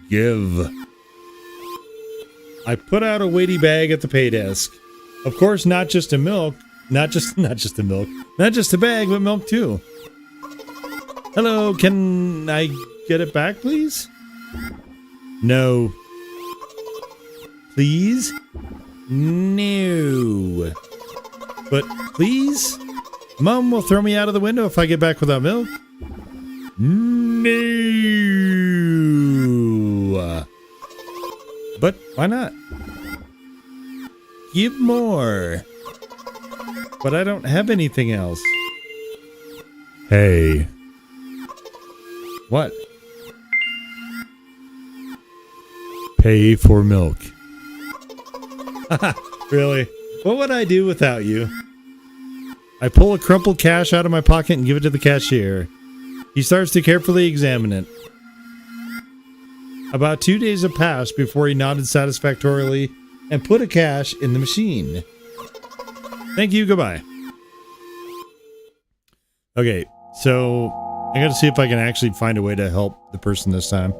Give. I put out a weighty bag at the pay desk. Of course, not just a milk, not just a bag, but milk too. Hello, can I get it back, please? No. Please? No. But please? Mom will throw me out of the window if I get back without milk. No. But why not? Give more. But I don't have anything else. Hey. What? Pay for milk. Really? What would I do without you? I pull a crumpled cash out of my pocket and give it to the cashier. He starts to carefully examine it. About 2 days have passed before he nodded satisfactorily and put a cash in the machine. Thank you, goodbye. Okay, so I gotta see if I can actually find a way to help the person this time.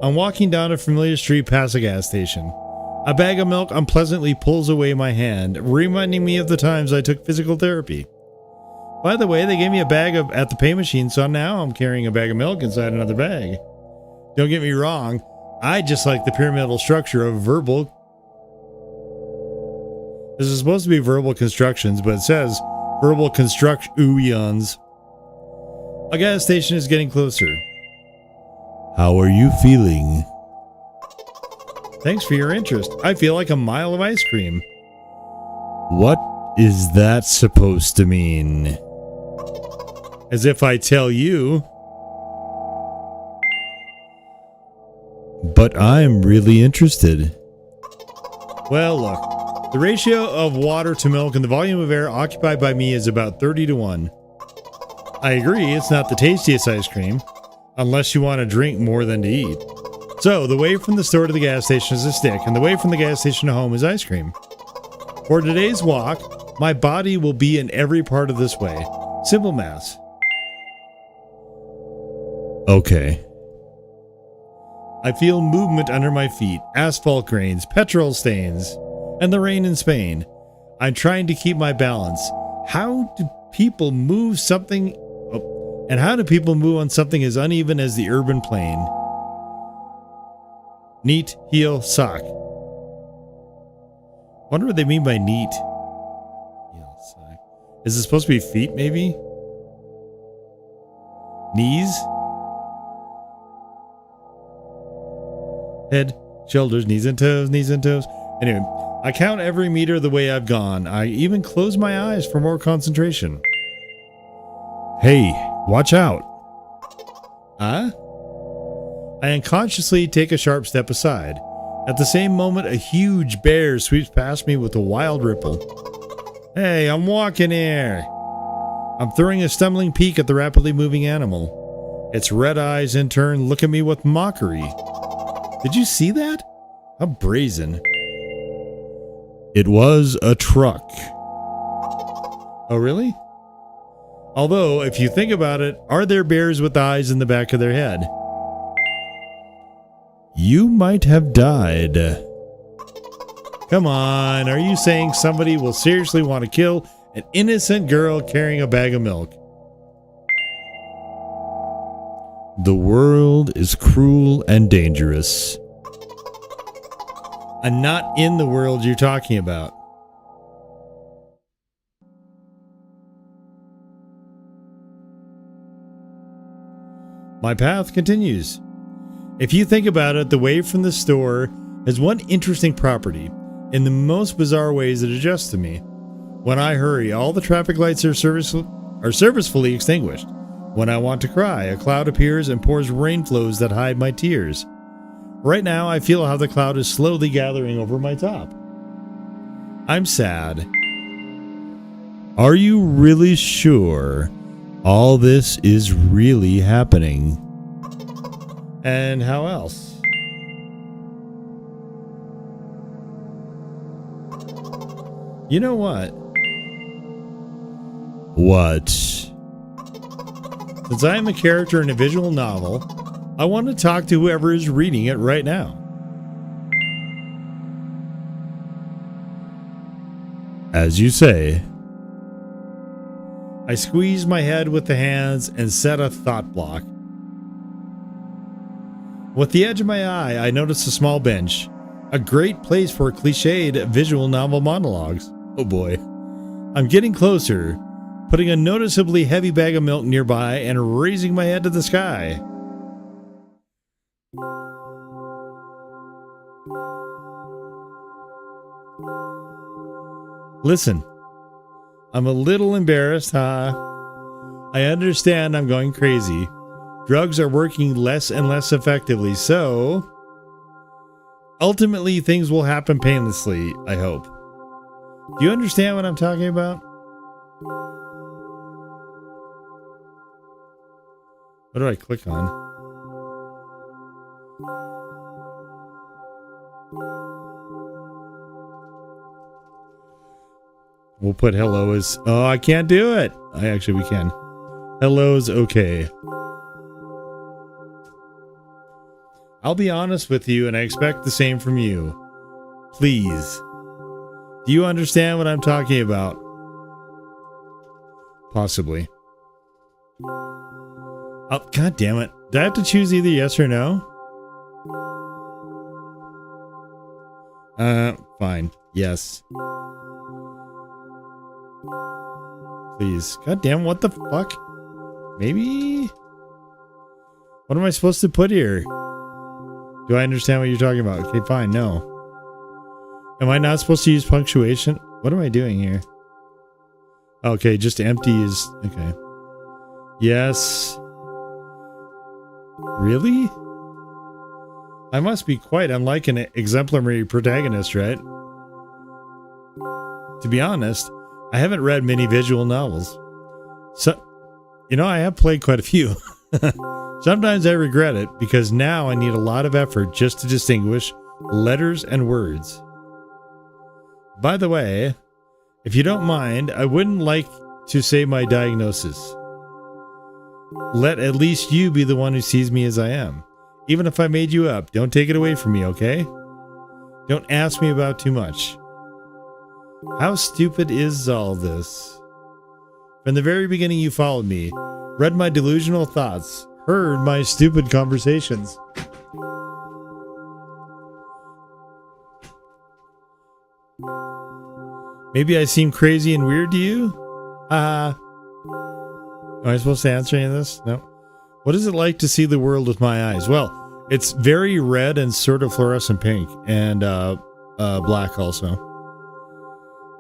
I'm walking down a familiar street past a gas station. A bag of milk unpleasantly pulls away my hand, reminding me of the times I took physical therapy. By the way, they gave me a bag at the pay machine, so now I'm carrying a bag of milk inside another bag. Don't get me wrong, I just like the pyramidal structure of verbal. This is supposed to be verbal constructions, but it says verbal constructions. A gas station is getting closer. How are you feeling? Thanks for your interest. I feel like a mile of ice cream. What is that supposed to mean? As if I tell you. But I'm really interested. Well, look. The ratio of water to milk and the volume of air occupied by me is about 30-1. I agree, it's not the tastiest ice cream, unless you want to drink more than to eat. So, the way from the store to the gas station is a stick, and the way from the gas station to home is ice cream. For today's walk, my body will be in every part of this way. Simple math. Okay. I feel movement under my feet, asphalt grains, petrol stains, and the rain in Spain. I'm trying to keep my balance. How do people move something... and how do people move on something as uneven as the urban plain? Neat heel sock. Wonder what they mean by neat heel sock. Is it supposed to be feet, maybe? Knees? Head, shoulders, knees and toes, knees and toes. Anyway, I count every meter the way I've gone. I even close my eyes for more concentration. Hey, watch out. Huh? I unconsciously take a sharp step aside. At the same moment, a huge bear sweeps past me with a wild ripple. Hey, I'm walking here. I'm throwing a stumbling peek at the rapidly moving animal. Its red eyes, in turn, look at me with mockery. Did you see that? How brazen. It was a truck. Oh, really? Although, if you think about it, are there bears with eyes in the back of their head? You might have died. Come on, are you saying somebody will seriously want to kill an innocent girl carrying a bag of milk? The world is cruel and dangerous. I'm not in the world you're talking about. My path continues. If you think about it, the way from the store has one interesting property. In the most bizarre ways, it adjusts to me. When I hurry, all the traffic lights are servicefully extinguished. When I want to cry, a cloud appears and pours rain flows that hide my tears. Right now, I feel how the cloud is slowly gathering over my top. I'm sad. Are you really sure all this is really happening? And how else? You know what? What? Since I am a character in a visual novel, I want to talk to whoever is reading it right now. As you say. I squeeze my head with the hands and set a thought block. With the edge of my eye, I notice a small bench. A great place for cliched visual novel monologues. Oh boy. I'm getting closer, putting a noticeably heavy bag of milk nearby and raising my head to the sky. Listen, I'm a little embarrassed, huh? I understand I'm going crazy. Drugs are working less and less effectively, so ultimately things will happen painlessly, I hope. Do you understand what I'm talking about? What do I click on? We'll put hello as... Oh, I can't do it. We can. Hello's okay. I'll be honest with you, and I expect the same from you. Please. Do you understand what I'm talking about? Possibly. Oh, God damn it. Do I have to choose either yes or no? Fine. Yes. Please. God damn, what the fuck? Maybe? What am I supposed to put here? Do I understand what you're talking about? Okay, fine. No. Am I not supposed to use punctuation? What am I doing here? Okay, just empty is... Okay. Yes. Really? I must be quite unlike an exemplary protagonist, right? To be honest, I haven't read many visual novels. So, you know, I have played quite a few. Sometimes I regret it because now I need a lot of effort just to distinguish letters and words. By the way, if you don't mind, I wouldn't like to say my diagnosis. Let at least you be the one who sees me as I am. Even if I made you up, don't take it away from me, okay? Don't ask me about too much. How stupid is all this? From the very beginning you followed me, read my delusional thoughts, heard my stupid conversations. Maybe I seem crazy and weird to you? Am I supposed to answer any of this? No. What is it like to see the world with my eyes? Well, it's very red and sort of fluorescent pink and black also.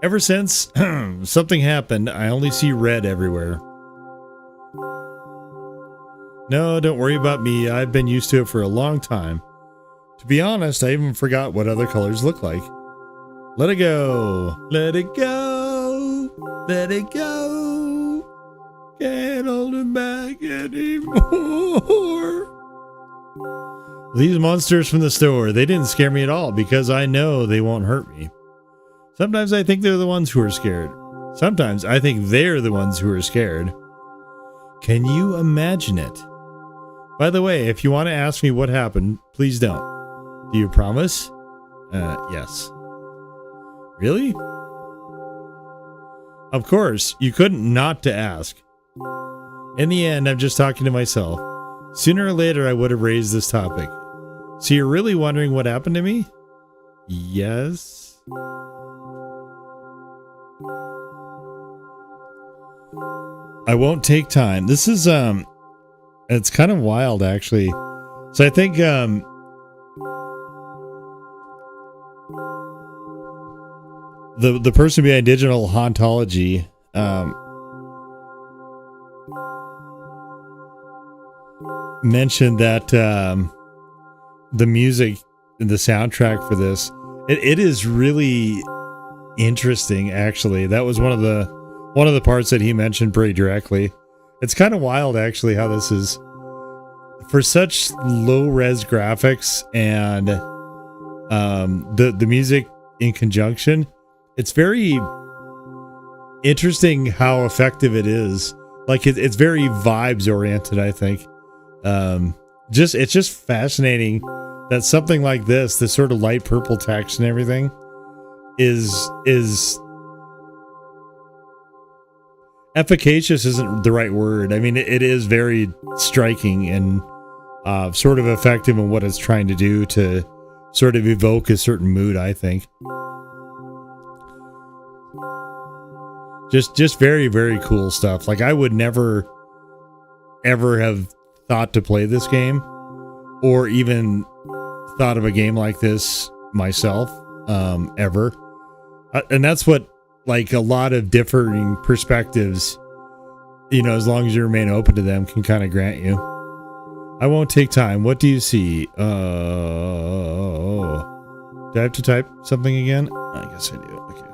Ever since something happened, I only see red everywhere. No, don't worry about me. I've been used to it for a long time. To be honest, I even forgot what other colors look like. Let it go. Let it go. Let it go. Can't hold it back anymore. These monsters from the store, they didn't scare me at all because I know they won't hurt me. Sometimes I think they're the ones who are scared. Sometimes I think they're the ones who are scared. Can you imagine it? By the way, if you want to ask me what happened, please don't. Do you promise? Yes. Really? Of course, you couldn't not to ask. In the end, I'm just talking to myself. Sooner or later, I would have raised this topic. So you're really wondering what happened to me? Yes. I won't take time. This is, it's kind of wild, actually. So I think, the person behind Digital Hauntology, mentioned that, the music and the soundtrack for this, it is really interesting, actually. That was one of the parts that he mentioned pretty directly. It's kind of wild, actually, how this is for such low res graphics and the music in conjunction. It's very interesting how effective it is. Like it's very vibes oriented, I think. It's just fascinating that something like this sort of light purple text and everything is efficacious isn't the right word. I mean, it is very striking and sort of effective in what it's trying to do to sort of evoke a certain mood, I think. Just very, very cool stuff. Like, I would never, ever have thought to play this game or even thought of a game like this myself, ever. And that's what, like, a lot of differing perspectives, you know, as long as you remain open to them, can kind of grant you. I won't take time. What do you see? Do I have to type something again? I guess I do. Okay,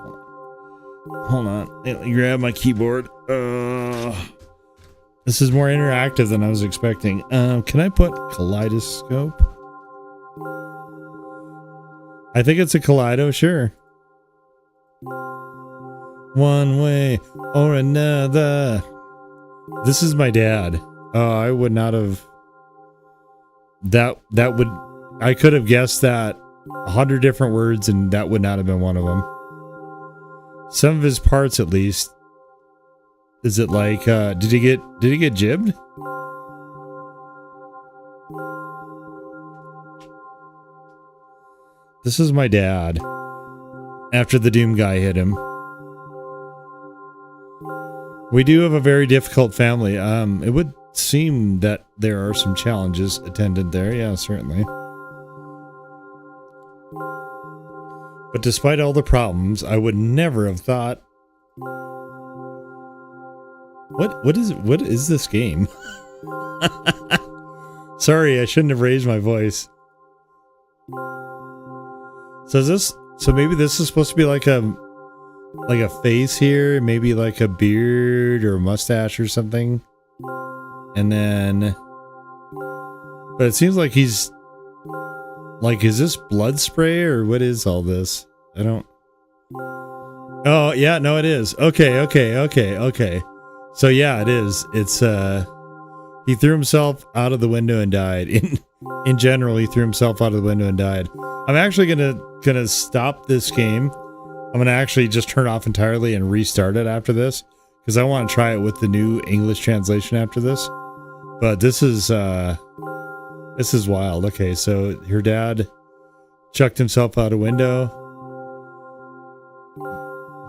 hold on. Let me grab my keyboard. This is more interactive than I was expecting. Can I put kaleidoscope? I think it's a kaleido, sure. One way or another. This is my dad. Oh, I would not have. That would. I could have guessed that 100 different words, and that would not have been one of them. Some of his parts, at least. Is it like, did he get jibbed? This is my dad. After the Doom guy hit him. We do have a very difficult family. It would seem that there are some challenges attendant there. Yeah, certainly. But despite all the problems, I would never have thought. What is this game? Sorry, I shouldn't have raised my voice. So maybe this is supposed to be like a face here, maybe like a beard or a mustache or something. And then, but it seems like he's like, is this blood spray or what is all this? I don't. Oh yeah, no, it is. Okay. So yeah, it is. It's he threw himself out of the window and died. In general, he threw himself out of the window and died. I'm actually gonna stop this game. I'm gonna actually just turn it off entirely and restart it after this because I want to try it with the new English translation after this. But this is wild. Okay, so her dad chucked himself out a window.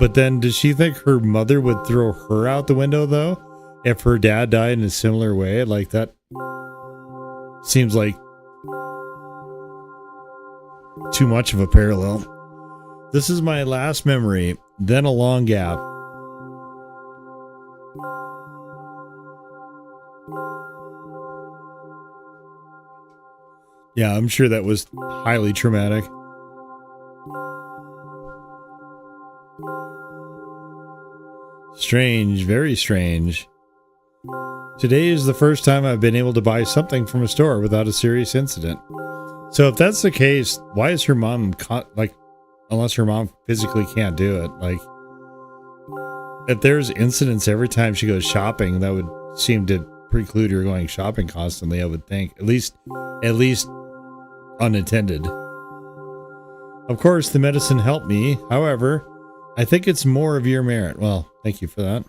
But then does she think her mother would throw her out the window though? If her dad died in a similar way? Like that seems like too much of a parallel. This is my last memory, then a long gap. Yeah, I'm sure that was highly traumatic. Strange, very strange. Today is the first time I've been able to buy something from a store without a serious incident. So if that's the case, why is her mom unless her mom physically can't do it? Like, if there's incidents every time she goes shopping, that would seem to preclude her going shopping constantly, I would think. At least unattended. Of course, the medicine helped me. However, I think it's more of your merit. Well, thank you for that.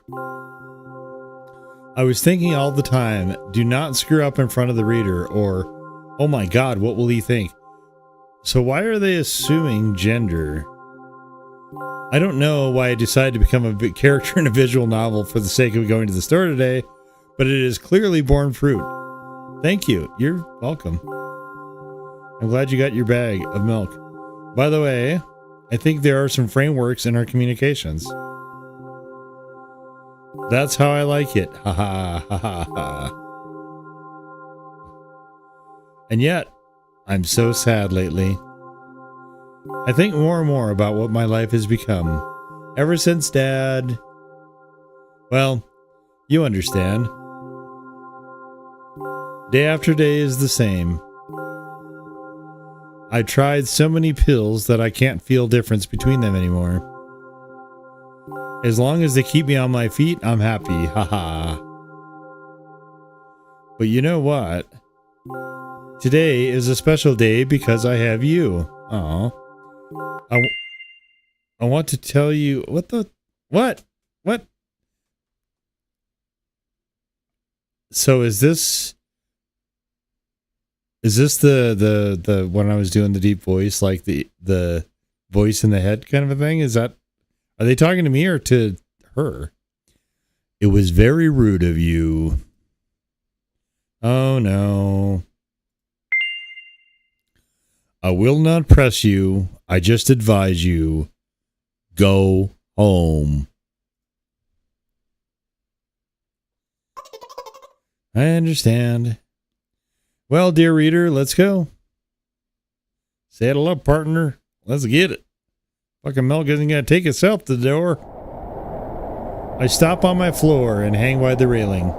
I was thinking all the time, do not screw up in front of the reader, or, oh my God, what will he think? So why are they assuming gender? I don't know why I decided to become a big character in a visual novel for the sake of going to the store today, but it is clearly borne fruit. Thank you. You're welcome. I'm glad you got your bag of milk. By the way, I think there are some frameworks in our communications. That's how I like it. Ha ha ha ha ha. And yet, I'm so sad lately. I think more and more about what my life has become. Ever since Dad... Well, you understand. Day after day is the same. I tried so many pills that I can't feel difference between them anymore. As long as they keep me on my feet, I'm happy. Haha. But you know what? Today is a special day because I have you. Aw. I want to tell you what? So is this the when I was doing the deep voice, like the voice in the head kind of a thing? Are they talking to me or to her? It was very rude of you. Oh no. I will not press you. I just advise you. Go home. I understand. Well, dear reader, let's go. Saddle up, partner. Let's get it. Fucking milk isn't going to take itself to the door. I stop on my floor and hang by the railing.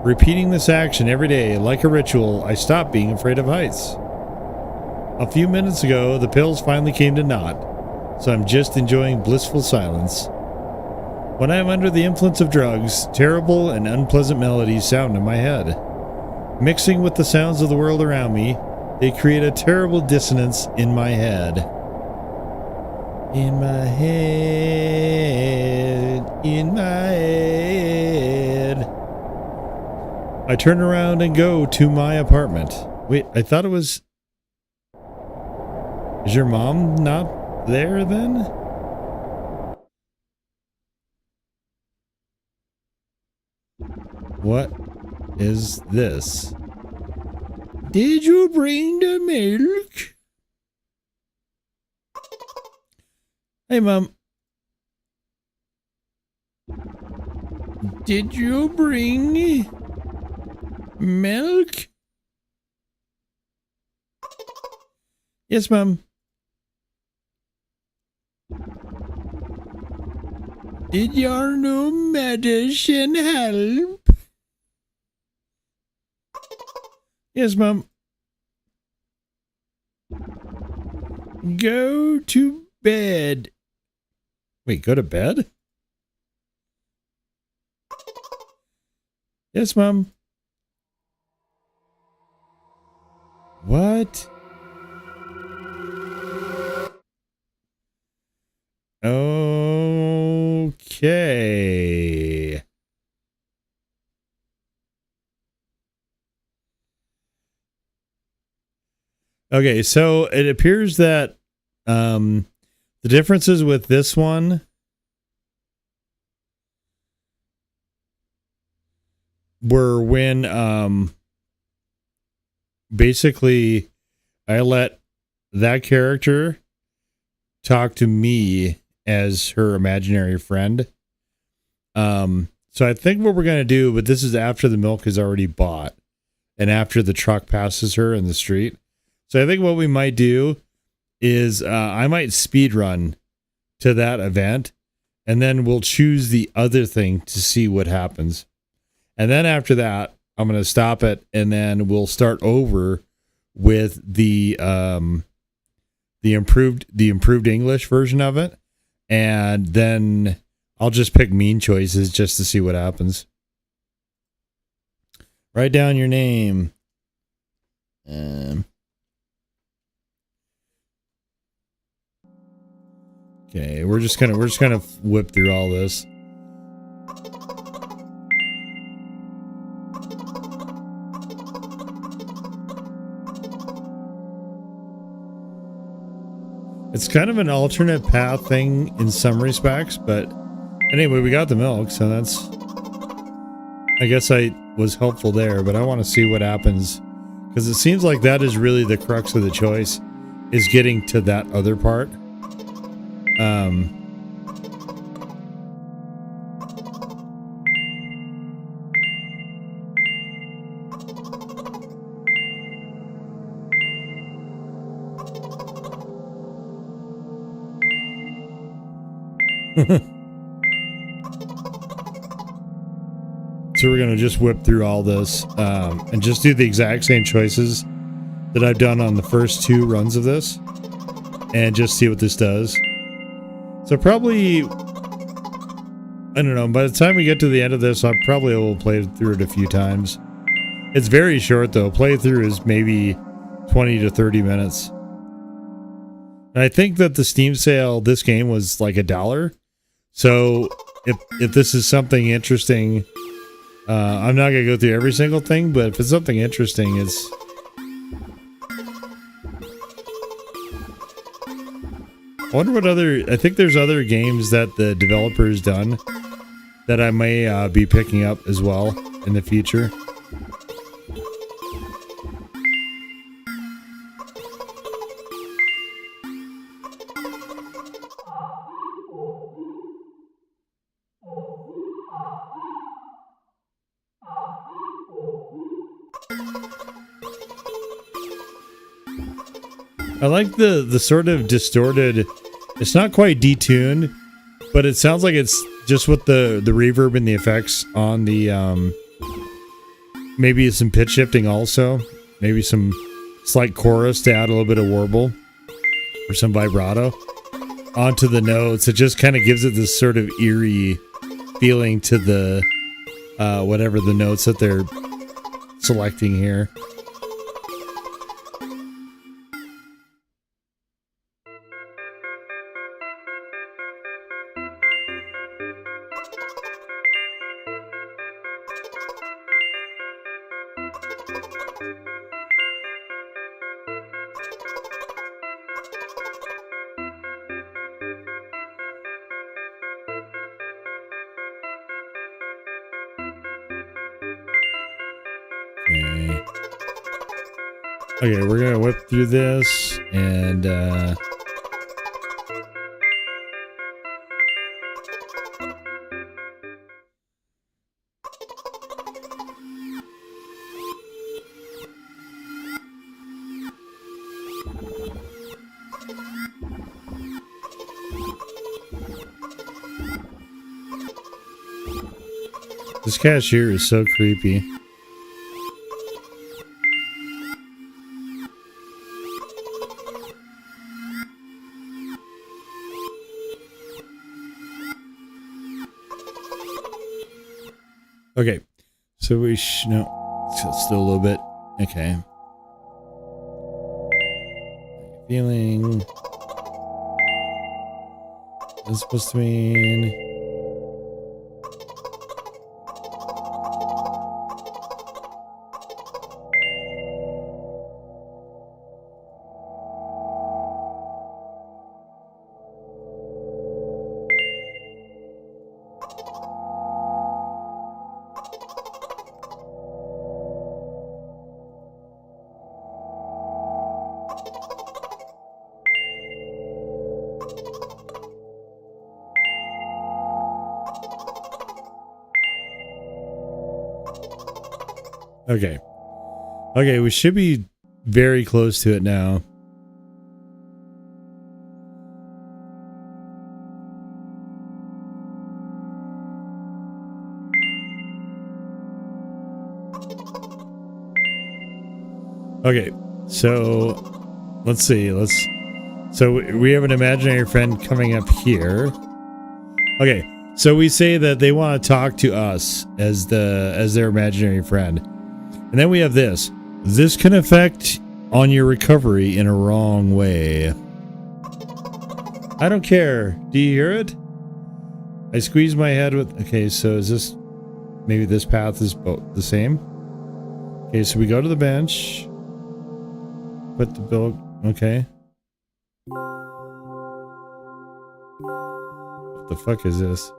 Repeating this action every day like a ritual, I stopped being afraid of heights. A few minutes ago, the pills finally came to naught, so I'm just enjoying blissful silence. When I am under the influence of drugs, terrible and unpleasant melodies sound in my head. Mixing with the sounds of the world around me, they create a terrible dissonance in my head. In my head, in my head. I turn around and go to my apartment. Wait, I thought it was... Is your mom not there then? What is this? Did you bring the milk? Hey, Mom. Did you bring milk? Yes, Mom. Did your new medicine help? Yes, Mom. Go to bed. Wait, go to bed? Yes, Mom. What? Okay. Okay, so it appears that the differences with this one were when basically I let that character talk to me as her imaginary friend. So I think what we're going to do, but this is after the milk is already bought and after the truck passes her in the street. So I think what we might do is I might speed run to that event and then we'll choose the other thing to see what happens. And then after that, I'm going to stop it and then we'll start over with the improved English version of it. And then I'll just pick mean choices just to see what happens. Write down your name. Okay, we're just gonna whip through all this. It's kind of an alternate path thing in some respects, but anyway, we got the milk, so that's... I guess I was helpful there, but I want to see what happens. Because it seems like that is really the crux of the choice, is getting to that other part. So we're gonna just whip through all this and just do the exact same choices that I've done on the first two runs of this and just see what this does. So probably, I don't know, by the time we get to the end of this, I probably will play through it a few times. It's very short though. Playthrough is maybe 20 to 30 minutes. And I think that the Steam sale, this game was like $1. So if this is something interesting, I'm not going to go through every single thing, but if it's something interesting, it's... I wonder what other... I think there's other games that the developer's done that I may be picking up as well in the future. I like the sort of distorted, it's not quite detuned, but it sounds like it's just with the reverb and the effects on the, maybe some pitch shifting also, maybe some slight chorus to add a little bit of warble or some vibrato onto the notes. It just kind of gives it this sort of eerie feeling to the whatever the notes that they're selecting here. Okay, we're gonna whip through this and this cashier is so creepy. Okay, so we no, still a little bit. Okay. Feeling. What's supposed to mean? Okay. Okay, we should be very close to it now. Okay, so let's see. So we have an imaginary friend coming up here. Okay, so we say that they want to talk to us as their imaginary friend. And then we have this. This can affect on your recovery in a wrong way. I don't care. Do you hear it? I squeeze my head with... Okay, so is this... Maybe this path is both the same? Okay, so we go to the bench. Put the bill... Okay. What the fuck is this?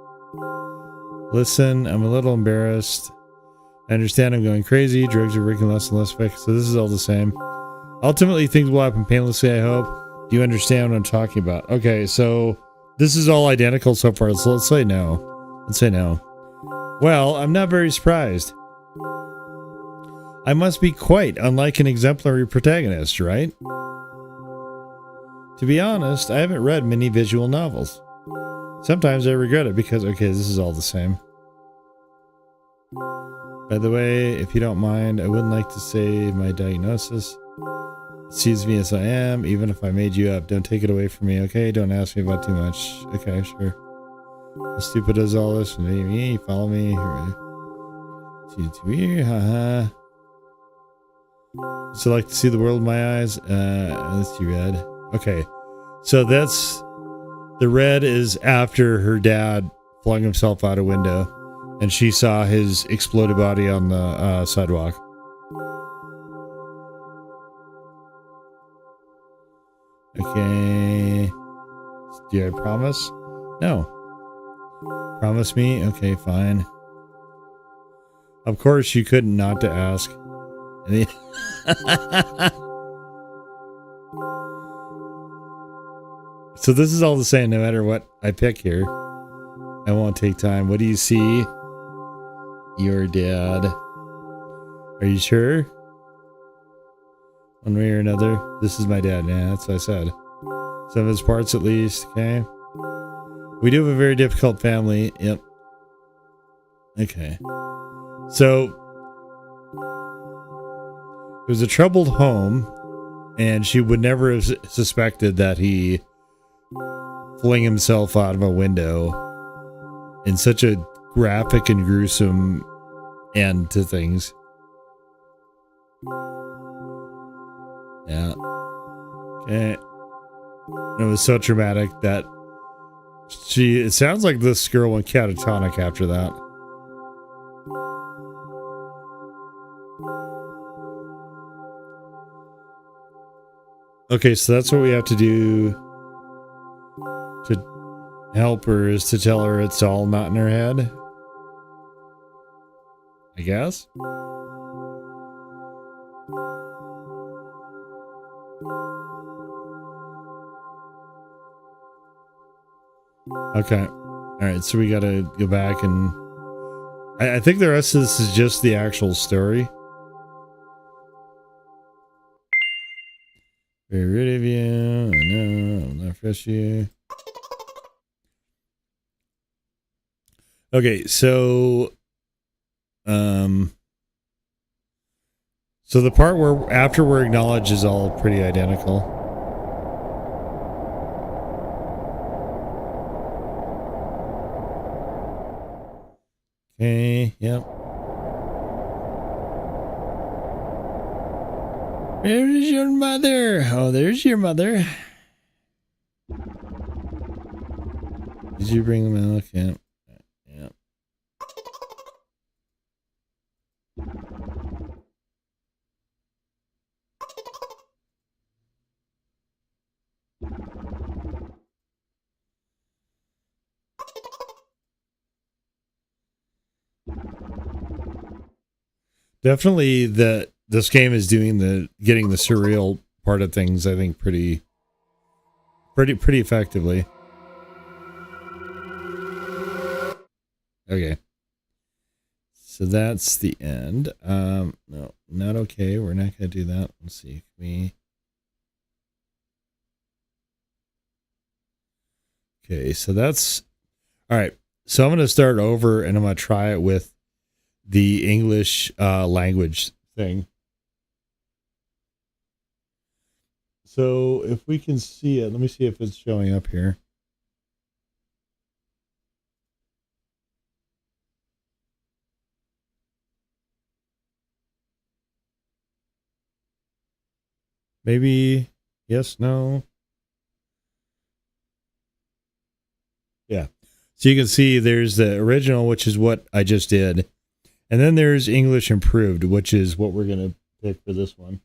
Listen, I'm a little embarrassed. I understand I'm going crazy. Drugs are working less and less effective. So this is all the same. Ultimately, things will happen painlessly, I hope. Do you understand what I'm talking about? Okay, so this is all identical so far. So let's say no. Let's say no. Well, I'm not very surprised. I must be quite unlike an exemplary protagonist, right? To be honest, I haven't read many visual novels. Sometimes I regret it because, okay, this is all the same. By the way, if you don't mind, I wouldn't like to say my diagnosis. It sees me as I am, even if I made you up. Don't take it away from me, okay? Don't ask me about too much. Okay, sure. How stupid is all this? Me, follow me. Haha. So like to see the world in my eyes? That's too red. Okay, so that's... The red is after her dad flung himself out a window. And she saw his exploded body on the sidewalk. Okay. Do I promise? No. Promise me? Okay, fine. Of course, you couldn't not to ask. So this is all the same no matter what I pick here. I won't take time. What do you see? Your dad. Are you sure? One way or another. This is my dad. Yeah, that's what I said. Some of his parts at least. Okay. We do have a very difficult family. Yep. Okay. So it was a troubled home, and she would never have suspected that he fling himself out of a window in such a graphic and gruesome end to things. Yeah. Okay. It was so traumatic that it sounds like this girl went catatonic after that. Okay, so that's what we have to do to help her, is to tell her it's all not in her head, I guess. Okay. All right, so we got to go back and I think the rest of this is just the actual story. Very rid of you. I know. I'll not fresh you. Okay, so so the part where after we're acknowledged is all pretty identical. Okay, yep. Where is your mother? Oh, there's your mother. Did you bring the milk? Yep. Yep. Definitely this game is doing getting the surreal part of things, I think, pretty effectively. Okay. So that's the end. No, not okay. We're not gonna do that. Let's see. Okay, so that's all right. So I'm gonna start over and I'm gonna try it with the English language thing. So if we can see it, let me see if it's showing up here. Maybe yes, no. Yeah. So you can see there's the original, which is what I just did. And then there's English Improved, which is what we're going to pick for this one.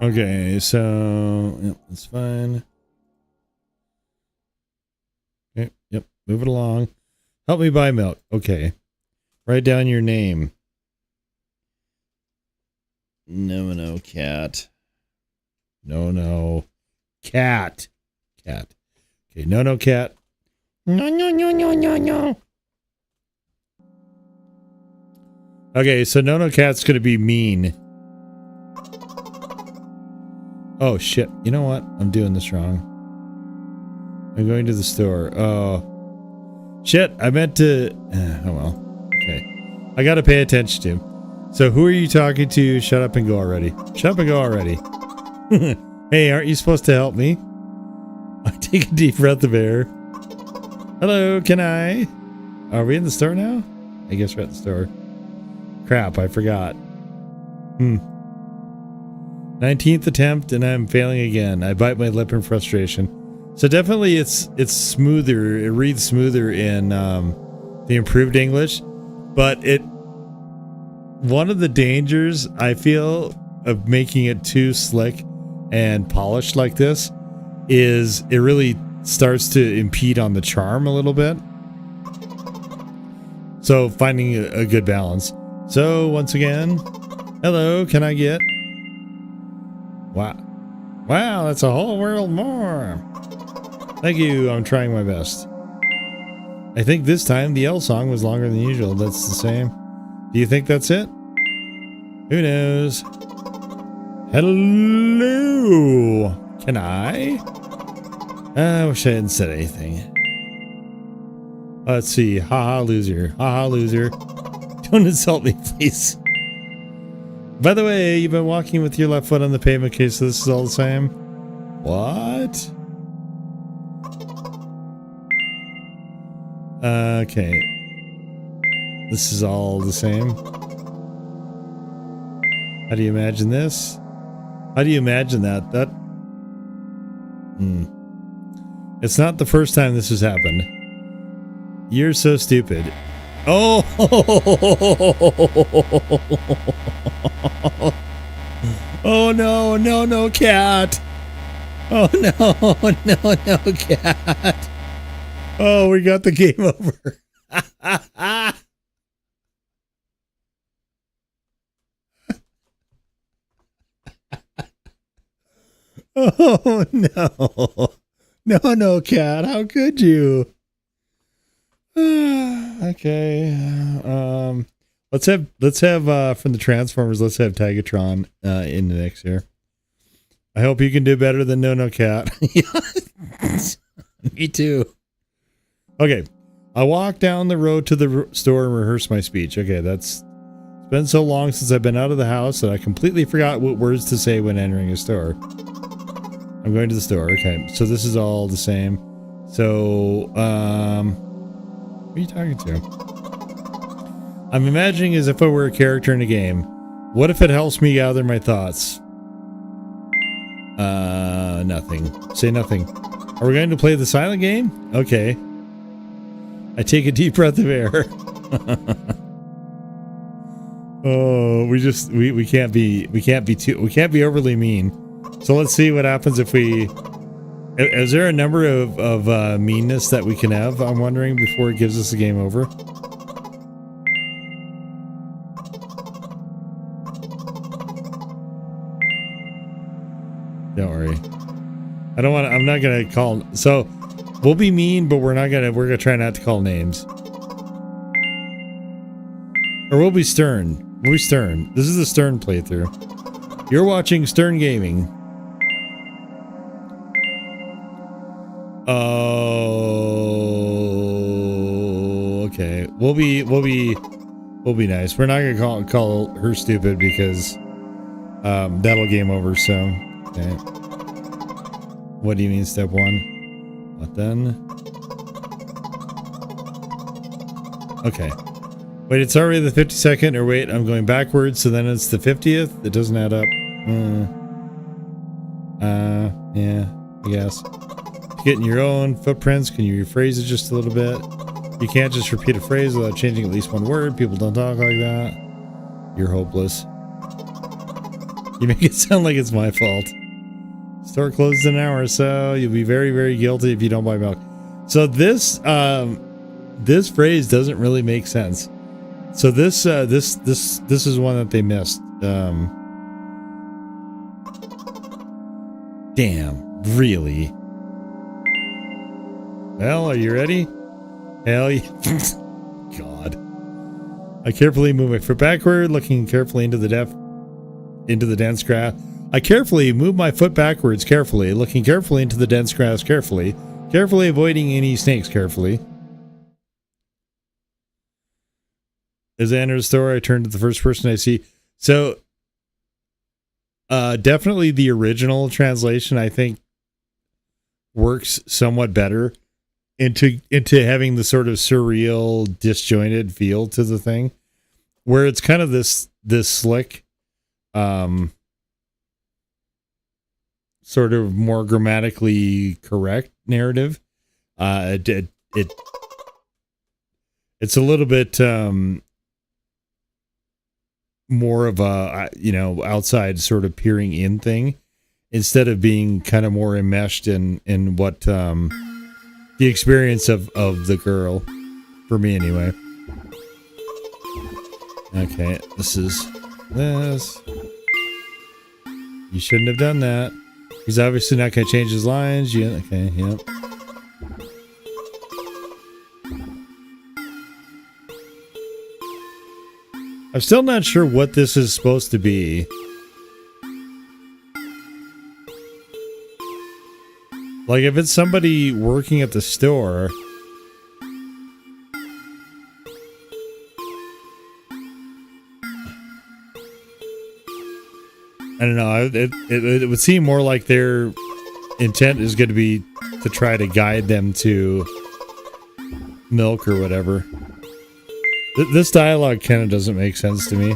Okay, so yep, that's fine. Okay, yep, move it along. Help me buy milk. Okay. Write down your name. No, cat. No, cat. Cat. Okay, no, cat. No. Okay, so no, cat's gonna be mean. Oh shit! You know what? I'm doing this wrong. I'm going to the store. Oh shit! I meant to. Oh well. Okay, I gotta pay attention to. So who are you talking to? Shut up and go already. Shut up and go already. Hey, aren't you supposed to help me? I take a deep breath of air. Hello, can I? Are we in the store now? I guess we're at the store. Crap, I forgot. 19th attempt and I'm failing again. I bite my lip in frustration. So definitely it's smoother. It reads smoother in the improved English, but one of the dangers I feel of making it too slick and polished like this is it really starts to impede on the charm a little bit. So finding a good balance. So once again, hello, can I get? Wow, that's a whole world more. Thank you, I'm trying my best. I think this time the L song was longer than usual. That's the same. Do you think that's it? Who knows? Hello, can I? I wish I hadn't said anything. Let's see. Haha, loser. Haha, loser. Don't insult me, please. By the way, you've been walking with your left foot on the pavement. Okay, so this is all the same. What? Okay. This is all the same. How do you imagine this? How do you imagine that? It's not the first time this has happened. You're so stupid. Oh! Oh no, no, cat! Oh no, cat! Oh, we got the game over. Oh no. No, cat, how could you? Okay. Let's have from the Transformers, let's have Tigatron in the mix here. I hope you can do better than No Cat. Me too. Okay. I walk down the road to the store and rehearse my speech. Okay, it's been so long since I've been out of the house that I completely forgot what words to say when entering a store. I'm going to the store. Okay, so this is all the same. So, who are you talking to? I'm imagining as if I were a character in a game. What if it helps me gather my thoughts? Nothing. Say nothing. Are we going to play the silent game? Okay. I take a deep breath of air. Oh, we can't be overly mean. So let's see what happens if we... Is there a number of meanness that we can have, I'm wondering, before it gives us the game over? Don't worry. I'm not gonna call... So, we'll be mean, but we're gonna try not to call names. Or we'll be stern. We'll be stern. This is the Stern playthrough. You're watching Stern Gaming. Oh, okay. We'll be nice. We're not gonna call her stupid because that'll game over. So, okay. What do you mean, step one? What then? Okay. Wait, it's already the 52nd. Or wait, I'm going backwards. So then it's the 50th. It doesn't add up. Yeah, I guess. Getting your own footprints, can you rephrase it just a little bit? You can't just repeat a phrase without changing at least one word. People don't talk like that. You're hopeless. You make it sound like it's my fault. Store closes in an hour or so. You'll be very, very guilty if you don't buy milk. So this phrase doesn't really make sense. So this is one that they missed. Damn, really? Well, are you ready? Hell yeah. God. I carefully move my foot backward, looking carefully into the dense grass. I carefully move my foot backwards, carefully, looking carefully into the dense grass, carefully avoiding any snakes, carefully. As I enter the store, I turn to the first person I see. So, definitely the original translation, I think, works somewhat better into having the sort of surreal, disjointed feel to the thing, where it's kind of this slick, sort of more grammatically correct narrative. It's a little bit more of a outside sort of peering in thing, instead of being kind of more enmeshed in what the experience of the girl, for me anyway. Okay, this. You shouldn't have done that. He's obviously not going to change his lines. Yeah, okay, yep. I'm still not sure what this is supposed to be. Like, if it's somebody working at the store... I don't know. It would seem more like their intent is going to be to try to guide them to milk or whatever. This dialogue kind of doesn't make sense to me.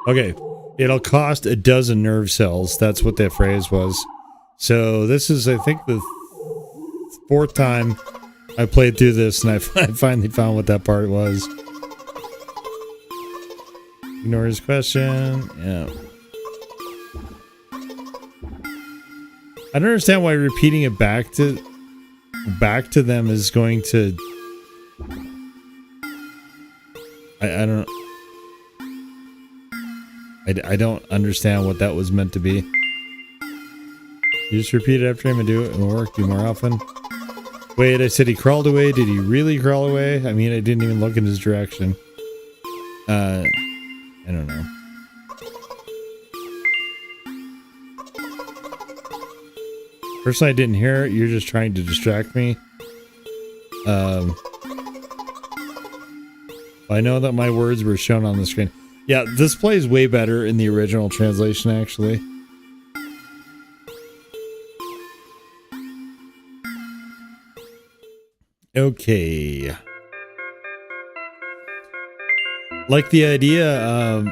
Okay, it'll cost a dozen nerve cells. That's what that phrase was. So this is, I think, the fourth time I played through this, and I finally found what that part was. Ignore his question. Yeah. I don't understand why repeating it back to them is going to. I don't. I don't understand what that was meant to be. You just repeat it after him and do it and work. Do more often. Wait, I said he crawled away. Did he really crawl away? I mean, I didn't even look in his direction. I don't know. Personally, I didn't hear it. You're just trying to distract me. I know that my words were shown on the screen. Yeah, this plays way better in the original translation, actually. Okay. Like the idea,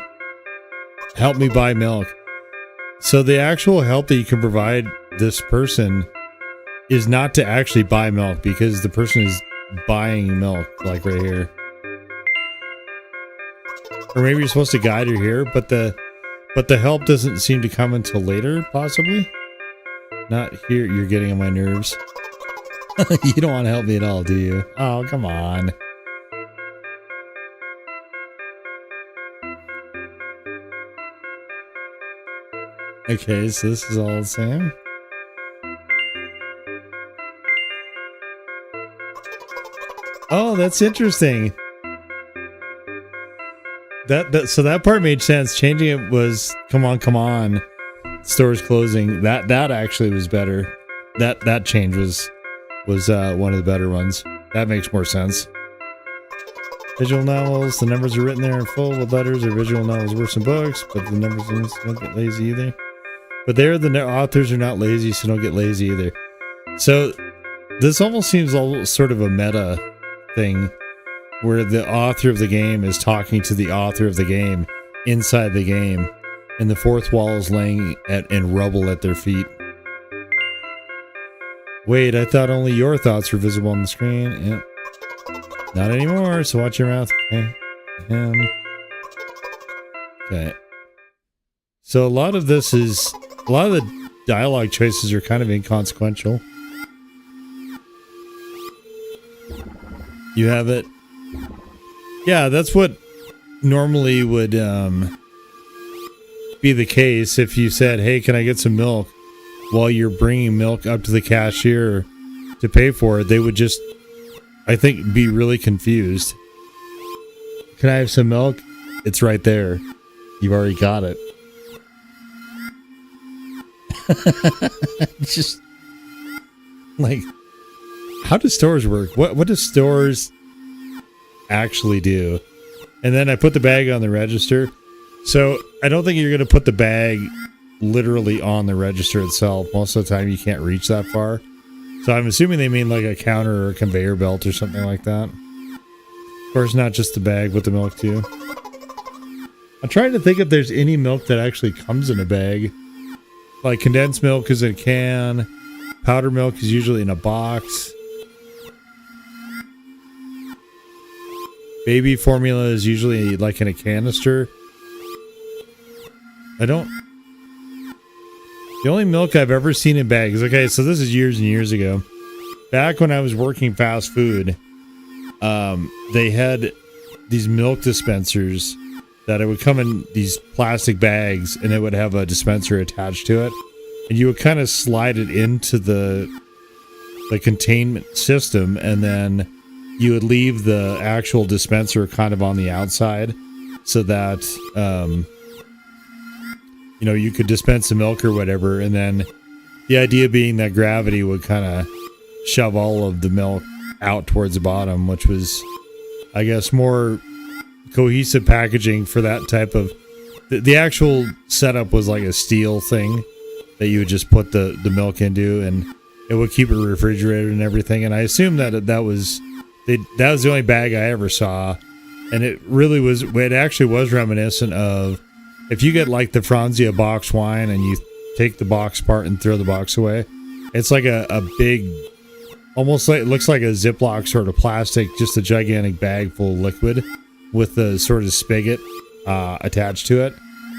help me buy milk. So the actual help that you can provide this person is not to actually buy milk, because the person is buying milk, like right here. Or maybe you're supposed to guide her here, but the help doesn't seem to come until later, possibly. Not here. You're getting on my nerves. You don't want to help me at all, do you? Oh, come on. Okay, so this is all the same. Oh, that's interesting. So that part made sense. Changing it was come on. Store's closing. That actually was better. That change was one of the better ones. That makes more sense. Visual novels, the numbers are written there in full with letters. Or visual novels worse than books, but the numbers don't get lazy either. But there, the authors are not lazy, so don't get lazy either. So this almost seems sort of a meta thing, where the author of the game is talking to the author of the game inside the game, and the fourth wall is laying in rubble at their feet. Wait, I thought only your thoughts were visible on the screen. Yep. Not anymore, so watch your mouth. Okay. Okay. So a lot of the dialogue choices are kind of inconsequential. You have it. Yeah, that's what normally would be the case if you said, hey, can I get some milk? While you're bringing milk up to the cashier to pay for it, they would just, I think, be really confused. Can I have some milk? It's right there. You've already got it. Just like, how do stores work? What do stores actually do? And then I put the bag on the register. So I don't think you're going to put the bag literally on the register itself. Most of the time you can't reach that far. So I'm assuming they mean like a counter or a conveyor belt or something like that. Of course, not just the bag, but the milk too. I'm trying to think if there's any milk that actually comes in a bag. Like condensed milk is in a can. Powdered milk is usually in a box. Baby formula is usually like in a canister. The only milk I've ever seen in bags. Okay, so this is years and years ago. Back when I was working fast food, they had these milk dispensers that it would come in these plastic bags, and it would have a dispenser attached to it, and you would kind of slide it into the containment system, and then you would leave the actual dispenser kind of on the outside, so that you could dispense the milk or whatever, and then The idea being that gravity would kind of shove all of the milk out towards the bottom, which was, I guess, more cohesive packaging for that type of... The actual setup was like a steel thing that you would just put the milk into, and it would keep it refrigerated and everything. And I assume that was the only bag I ever saw. And it actually was reminiscent of, if you get like the Franzia box wine and you take the box apart and throw the box away, it's like a big, almost like, it looks like a Ziploc sort of plastic, just a gigantic bag full of liquid with the sort of spigot attached to it.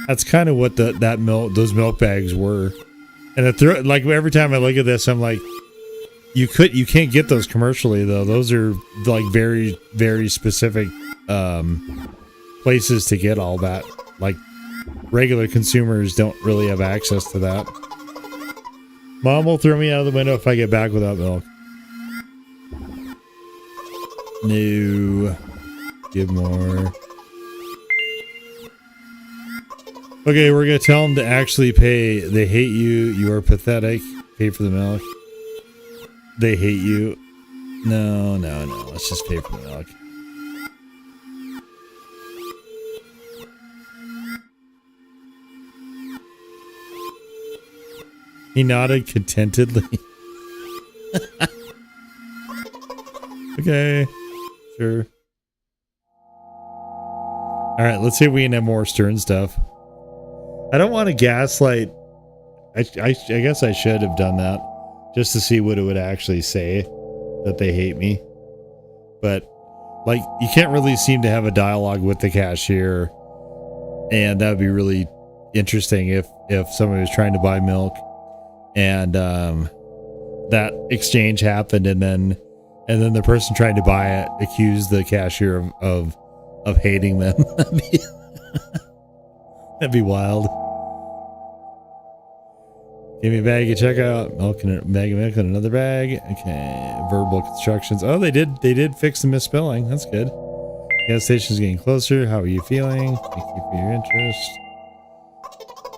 That's kind of what those milk bags were. And like every time I look at this, I'm like, you can't get those commercially though. Those are like very, very specific places to get all that. Like regular consumers don't really have access to that. Mom will throw me out of the window if I get back without milk. No. Give more. Okay, we're going to tell them to actually pay. They hate you. You are pathetic. Pay for the milk. They hate you. No. Let's just pay for the milk. He nodded contentedly. Okay. Sure. All right, let's see if we can have more Stern stuff. I don't want to gaslight. I guess I should have done that just to see what it would actually say that they hate me. But like, you can't really seem to have a dialogue with the cashier, and that would be really interesting if somebody was trying to buy milk and that exchange happened, and then the person trying to buy it accused the cashier of hating them. That'd be wild. Give me a bag of checkout, milk and a bag of milk and another bag. Okay, verbal instructions. Oh, they did fix the misspelling. That's good. Gas station's getting closer. How are you feeling? Thank you for your interest.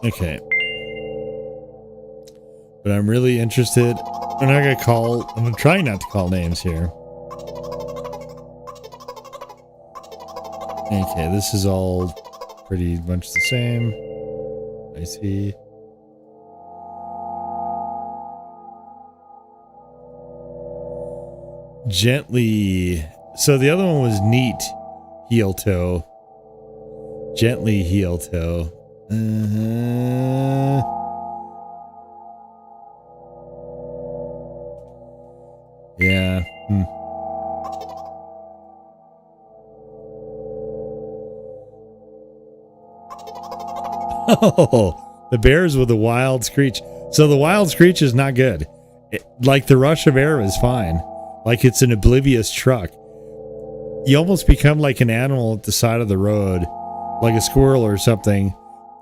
Okay. But I'm really interested. I'm trying not to call names here. Okay, this is all pretty much the same. I see. Gently. So the other one was neat heel toe. Gently heel toe. Yeah. Oh, the bears with the wild screech. So the wild screech is not good. Like the rush of air is fine. Like it's an oblivious truck. You almost become like an animal at the side of the road, like a squirrel or something,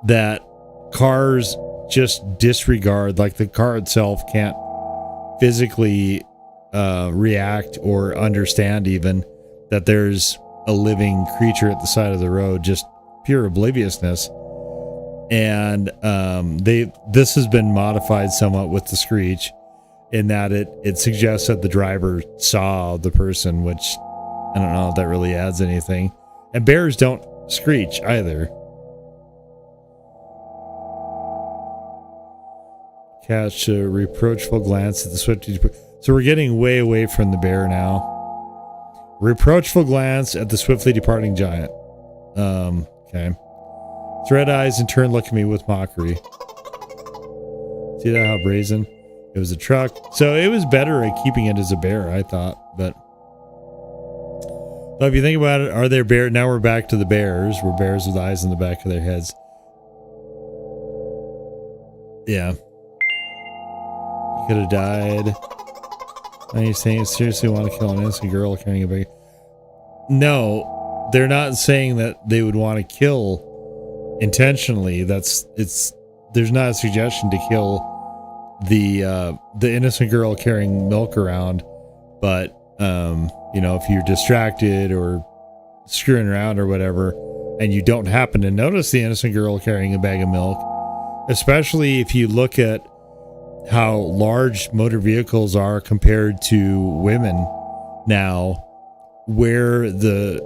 that cars just disregard. Like the car itself can't physically react or understand even that there's a living creature at the side of the road, just pure obliviousness. And this has been modified somewhat with the screech, in that it suggests that the driver saw the person, which I don't know if that really adds anything. And bears don't screech either. Catch a reproachful glance at the Swifty. So we're getting way away from the bear now. Reproachful glance at the swiftly departing giant. Okay. Its red eyes in turn look at me with mockery. See that, how brazen? It was a truck. So it was better at keeping it as a bear, I thought. But if you think about it, are there bears? Now we're back to the bears. We're bears with eyes in the back of their heads. Yeah. You could have died. Are you saying you seriously want to kill an innocent girl carrying a bag? No, they're not saying that they would want to kill intentionally. There's not a suggestion to kill the innocent girl carrying milk around, but if you're distracted or screwing around or whatever, and you don't happen to notice the innocent girl carrying a bag of milk, especially if you look at how large motor vehicles are compared to women now, where the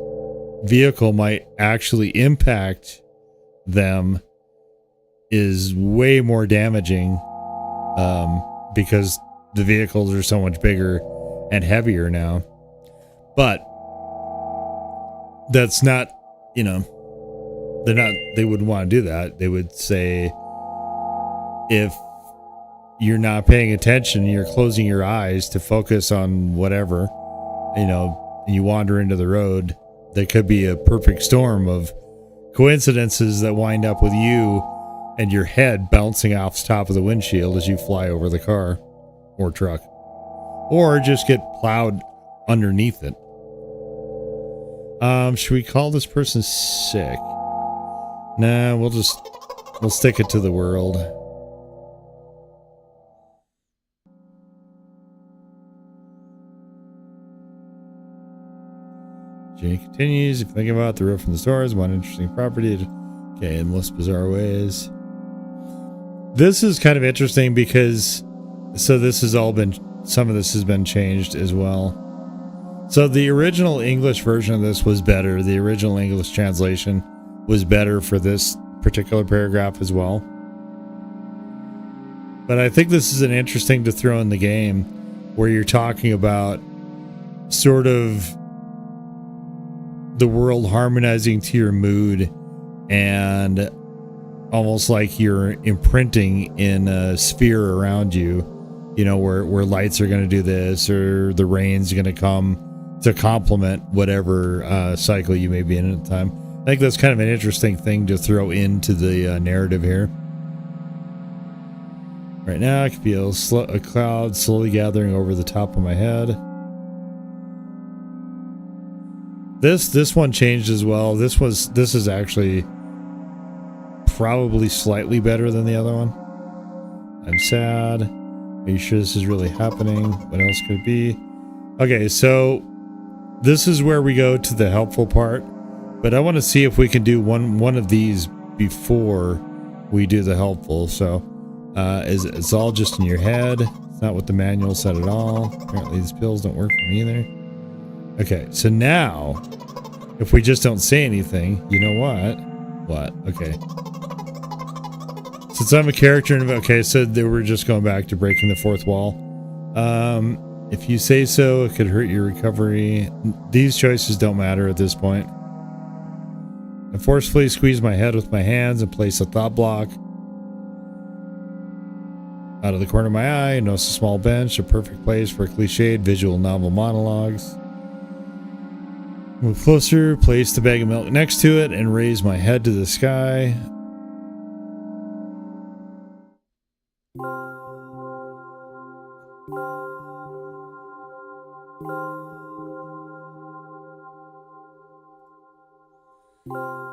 vehicle might actually impact them is way more damaging, because the vehicles are so much bigger and heavier now. But that's not, they wouldn't want to do that. They would say, if you're not paying attention, you're closing your eyes to focus on whatever, and you wander into the road, there could be a perfect storm of coincidences that wind up with you and your head bouncing off the top of the windshield as you fly over the car or truck, or just get plowed underneath it. Should we call this person sick? Nah, we'll stick it to the world. Jay continues, if you think about it, the roof from the store is one interesting property. Okay, in most bizarre ways. This is kind of interesting because, some of this has been changed as well. So the original English version of this was better. The original English translation was better for this particular paragraph as well. But I think this is an interesting to throw in the game, where you're talking about sort of the world harmonizing to your mood, and almost like you're imprinting in a sphere around you, where lights are going to do this, or the rain's going to come to complement whatever cycle you may be in at the time. I think that's kind of an interesting thing to throw into the narrative here. Right now, I can feel a cloud slowly gathering over the top of my head. This one changed as well. This is actually probably slightly better than the other one. I'm sad. Are you sure this is really happening? What else could it be? Okay, so this is where we go to the helpful part, but I want to see if we can do one of these before we do the helpful. So it's all just in your head. It's not what the manual said at all. Apparently these pills don't work for me either. Okay, so now, if we just don't say anything, you know what? What? Okay. Since I'm a character, okay, so they were just going back to breaking the fourth wall. If you say so, it could hurt your recovery. These choices don't matter at this point. I forcefully squeeze my head with my hands and place a thought block. Out of the corner of my eye, I notice a small bench, a perfect place for cliched visual novel monologues. Move closer, place the bag of milk next to it, and raise my head to the sky.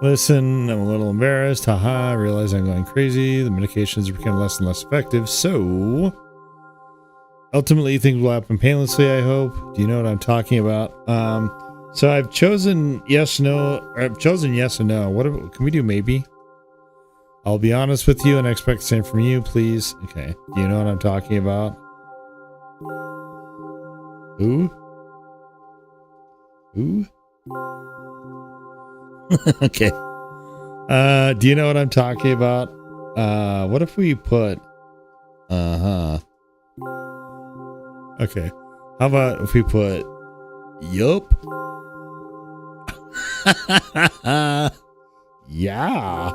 Listen, I'm a little embarrassed. Haha, I realize I'm going crazy. The medications are becoming less and less effective. So, ultimately, things will happen painlessly, I hope. Do you know what I'm talking about? So I've chosen yes, no. Or I've chosen yes and no. Can we do maybe? I'll be honest with you and I expect the same from you, please. Okay. Do you know what I'm talking about? Who? Okay. Do you know what I'm talking about? What if we put okay. How about if we put yup? Yeah.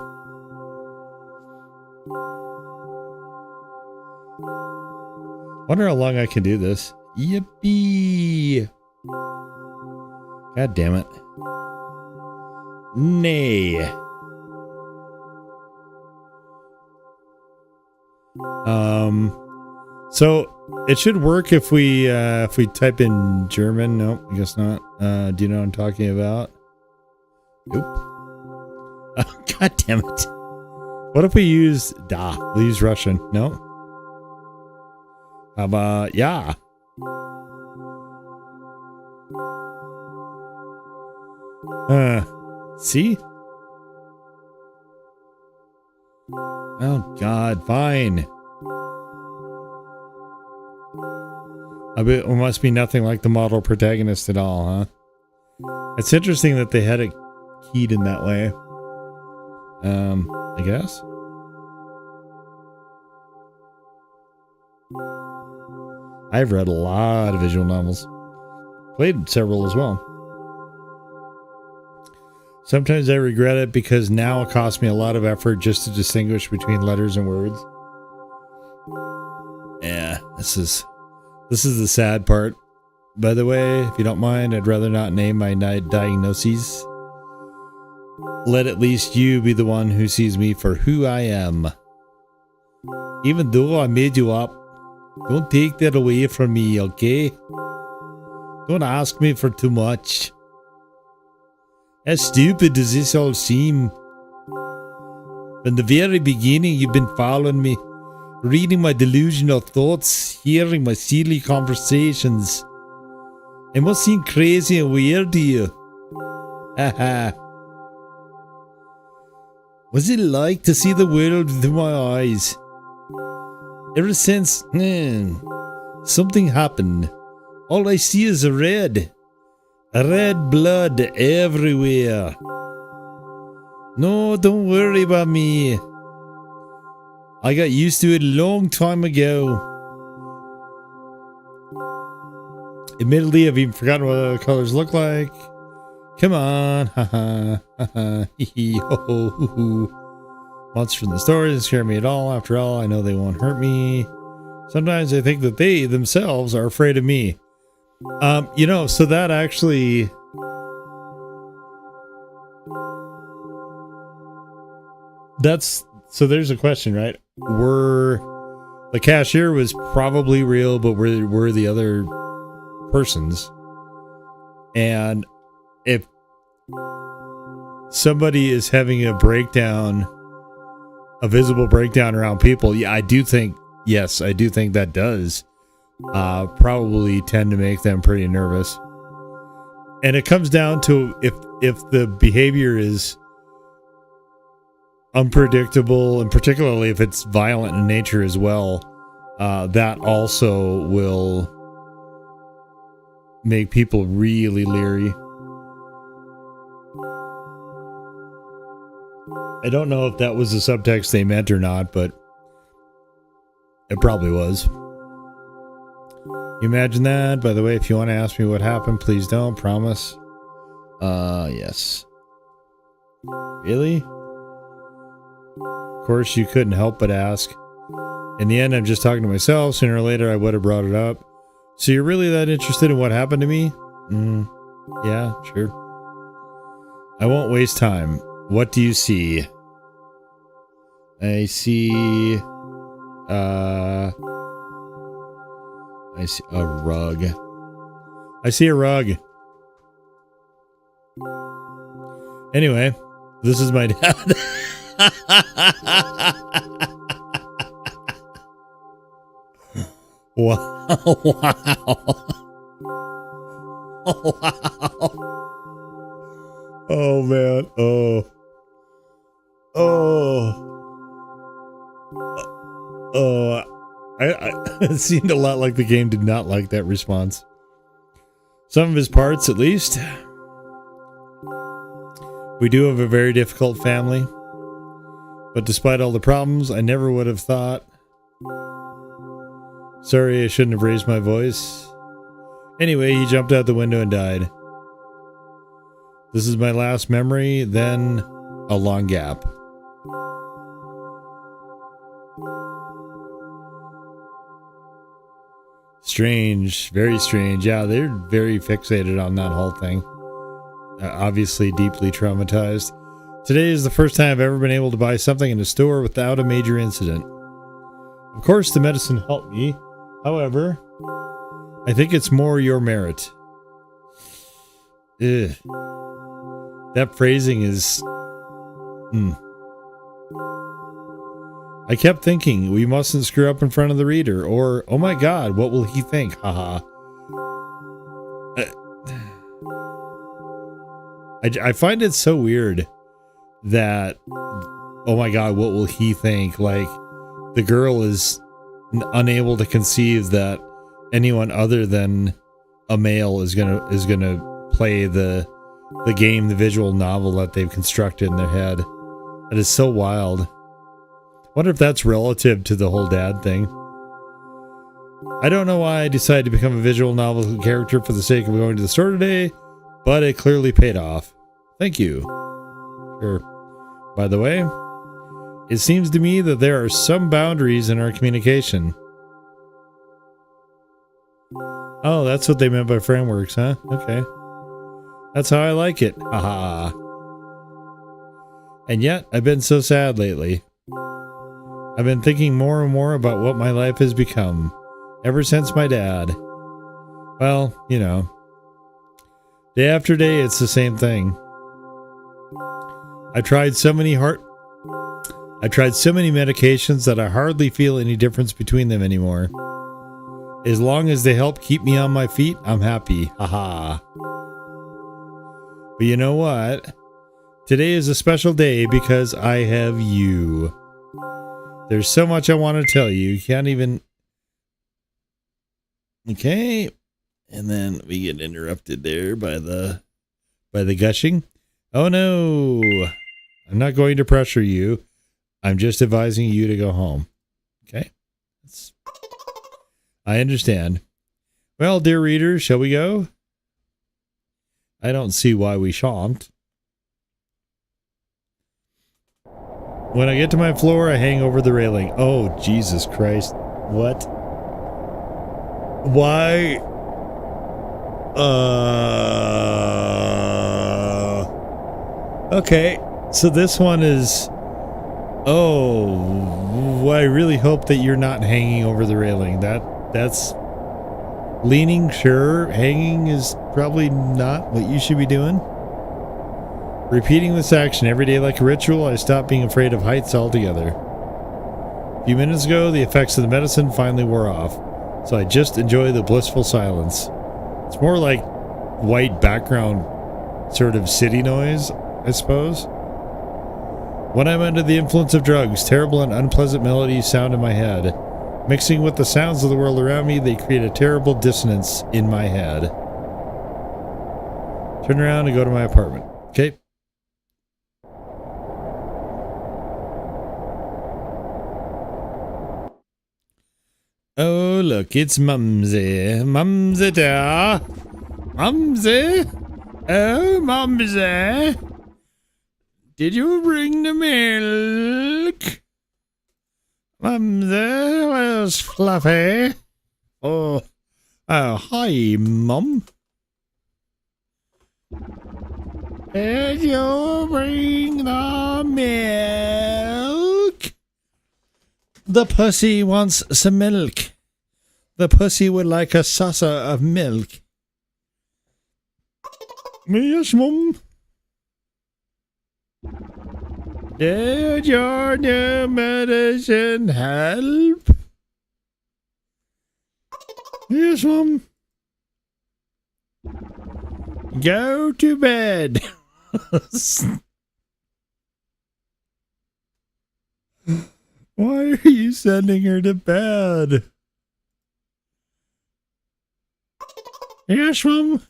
Wonder how long I can do this. Yippee. God damn it. Nay. So it should work if we type in German. Nope, I guess not. Do you know what I'm talking about? Nope. Oh, God damn it. What if we use da? We'll use Russian. No. How about yeah? See? Oh God, fine. I bet it must be nothing like the model protagonist at all, huh? It's interesting that they had it keyed in that way. I guess. I've read a lot of visual novels. Played several as well. Sometimes I regret it because now it costs me a lot of effort just to distinguish between letters and words. Yeah, this is the sad part. By the way, if you don't mind, I'd rather not name my diagnoses. Let at least you be the one who sees me for who I am. Even though I made you up, don't take that away from me, okay? Don't ask me for too much. How stupid does this all seem? From the very beginning, you've been following me, reading my delusional thoughts, hearing my silly conversations. It must seem crazy and weird to you. Haha. What's it like to see the world through my eyes? Ever since something happened, all I see is red. Red blood everywhere. No, don't worry about me. I got used to it a long time ago. Admittedly, I've even forgotten what other colors look like. Come on. Haha. Haha. Hee ho ho hoo hoo. Monsters from the stories don't scare me at all. After all, I know they won't hurt me. Sometimes I think that they themselves are afraid of me. So that actually... So there's a question, right? The cashier was probably real, but were the other persons? And if somebody is having a breakdown, a visible breakdown around people, I do think that does probably tend to make them pretty nervous. And it comes down to if the behavior is unpredictable, and particularly if it's violent in nature as well, that also will make people really leery. I don't know if that was the subtext they meant or not, but it probably was. You imagine that? By the way, if you want to ask me what happened, please don't. Promise. Yes. Really? Of course, you couldn't help but ask. In the end, I'm just talking to myself. Sooner or later, I would have brought it up. So you're really that interested in what happened to me? Yeah, sure. I won't waste time. What do you see? I see a rug. I see a rug. Anyway, this is my dad. Wow. Wow. Oh man. It seemed a lot like the game did not like that response. Some of his parts, at least. We do have a very difficult family, but despite all the problems, I never would have thought. Sorry, I shouldn't have raised my voice. Anyway, he jumped out the window and died. This is my last memory, then a long gap. Strange, very strange. Yeah, they're very fixated on that whole thing. Obviously deeply traumatized. Today is the first time I've ever been able to buy something in a store without a major incident. Of course, the medicine helped me. However, I think it's more your merit. Ugh. That phrasing is... I kept thinking, we mustn't screw up in front of the reader, or, oh my god, what will he think? Haha. I find it so weird that, oh my god, what will he think? Like, the girl is unable to conceive that anyone other than a male is gonna play the game, the visual novel that they've constructed in their head. That is so wild. Wonder if that's relative to the whole dad thing. I don't know why I decided to become a visual novel character for the sake of going to the store today, but it clearly paid off. Thank you. Sure. By the way, it seems to me that there are some boundaries in our communication. Oh, that's what they meant by frameworks, huh? Okay. That's how I like it. Haha. And yet, I've been so sad lately. I've been thinking more and more about what my life has become ever since my dad. Well, you know, day after day, it's the same thing. I tried so many medications that I hardly feel any difference between them anymore. As long as they help keep me on my feet, I'm happy. Haha. But you know what? Today is a special day because I have you. There's so much I want to tell you. You can't even... Okay. And then we get interrupted there by the gushing. Oh no. I'm not going to pressure you. I'm just advising you to go home. Okay? I understand. Well, dear readers, shall we go? I don't see why we shan't. When I get to my floor, I hang over the railing. Oh, Jesus Christ. What? Why? Okay. So this one is... Oh, I really hope that you're not hanging over the railing. That's leaning, sure. Hanging is probably not what you should be doing. Repeating this action every day like a ritual, I stopped being afraid of heights altogether. A few minutes ago, the effects of the medicine finally wore off, so I just enjoy the blissful silence. It's more like white background sort of city noise, I suppose. When I'm under the influence of drugs, terrible and unpleasant melodies sound in my head. Mixing with the sounds of the world around me, they create a terrible dissonance in my head. Turn around and go to my apartment. Okay. Oh, look, it's Mumsy. Mumsy there. Mumsy? Oh, Mumsy. Did you bring the milk? Mumsy, where's Fluffy? Oh, hi, Mum. Did you bring the milk? The pussy wants some milk. The pussy would like a saucer of milk. Yes, Mum. Did your new medicine help? Yes, Mum. Go to bed. Why are you sending her to bed? Yes, Mum.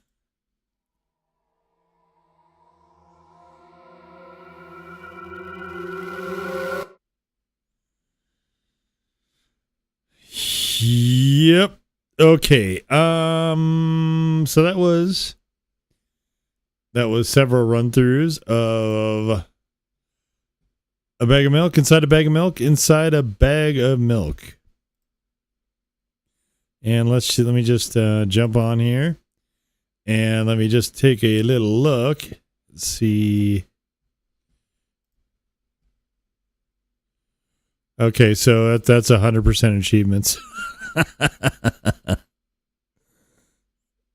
Yep. Okay. So that was several run-throughs of a bag of milk inside a bag of milk inside a bag of milk. And let me just jump on here and let me just take a little look. Let's see. Okay, so that's 100% achievements.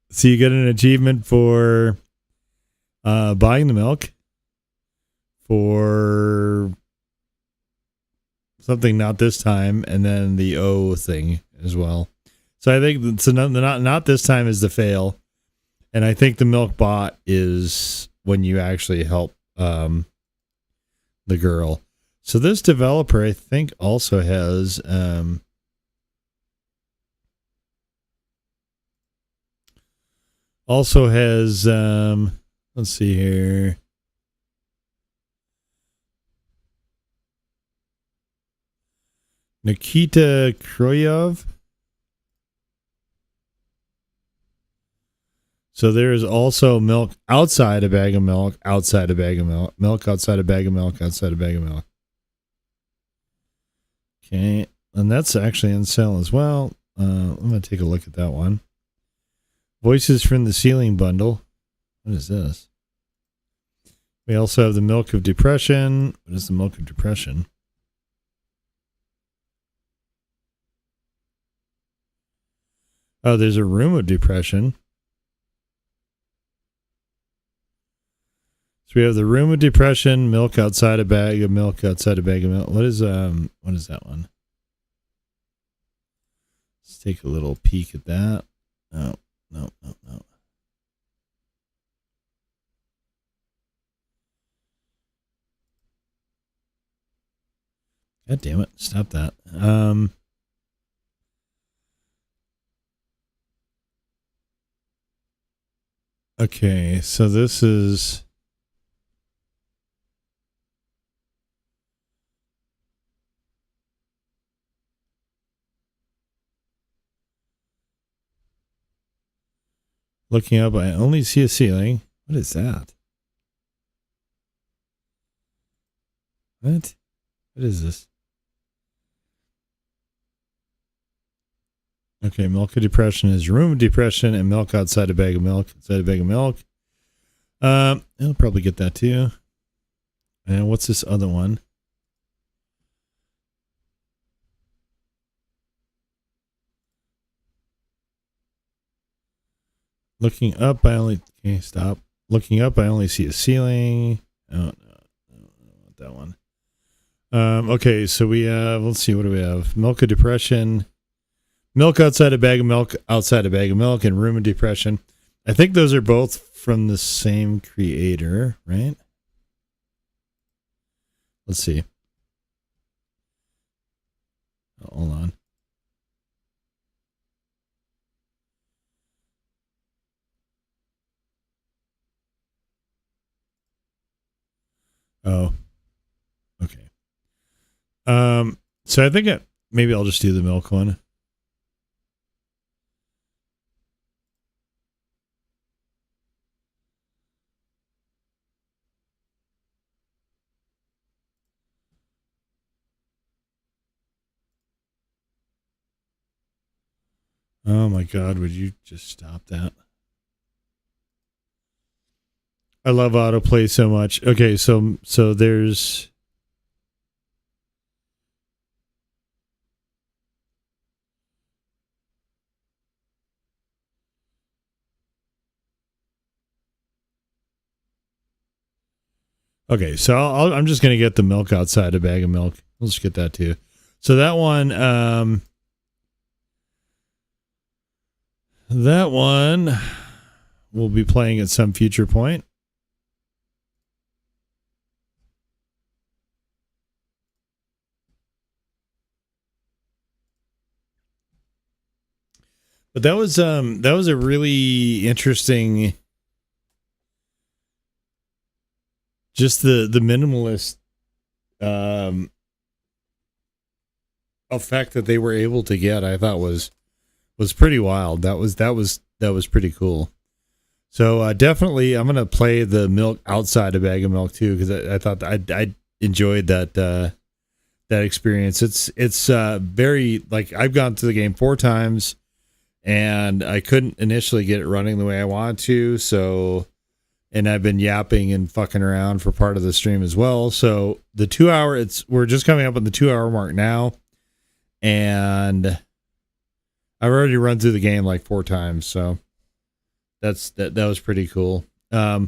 So you get an achievement for buying the milk, for something not this time, and then the O thing as well. So I think so not this time is the fail, and I think the milk bought is when you actually help the girl. So this developer, I think, also has Also has let's see here. Nikita Kroyov. So there is also milk outside a bag of milk, outside a bag of milk, milk outside a bag of milk, outside a bag of milk. Okay, and that's actually on sale as well. I'm going to take a look at that one. Voices from the Ceiling bundle. What is this? We also have the Milk of Depression. What is the Milk of Depression? Oh, there's a Room of Depression. So we have the Room of Depression, milk outside a bag of milk, outside a bag of milk. What is that one? Let's take a little peek at that. No. God damn it. Stop that. Okay, so this is looking up. I only see a ceiling. What is that? What is this? Okay, Milk of Depression is Room of Depression and milk outside a bag of milk. Outside a bag of milk. I'll probably get that too. And what's this other one? Looking up, I only stop. Looking up, I only see a ceiling. Oh no, I don't want that one. Okay, so we have. Let's see, what do we have? Milk of Depression, milk outside a bag of milk, outside a bag of milk, and Room of Depression. I think those are both from the same creator, right? Let's see. Oh, hold on. Oh, okay. So I think maybe I'll just do the milk one. Oh my God, would you just stop that? I love autoplay so much. Okay, so there's okay, so I'm just gonna get the milk outside a bag of milk. Let's get that too. So that one we'll be playing at some future point. But that was a really interesting, just the minimalist effect that they were able to get. I thought was pretty wild. That was pretty cool. So definitely, I'm gonna play the milk outside a bag of milk too, because I thought I enjoyed that experience. It's very, like, I've gone through the game 4 times. And I couldn't initially get it running the way I wanted to. So, and I've been yapping and fucking around for part of the stream as well. So the 2 hour, we're just coming up on the 2 hour mark now. And I've already run through the game like 4 times. So that was pretty cool. I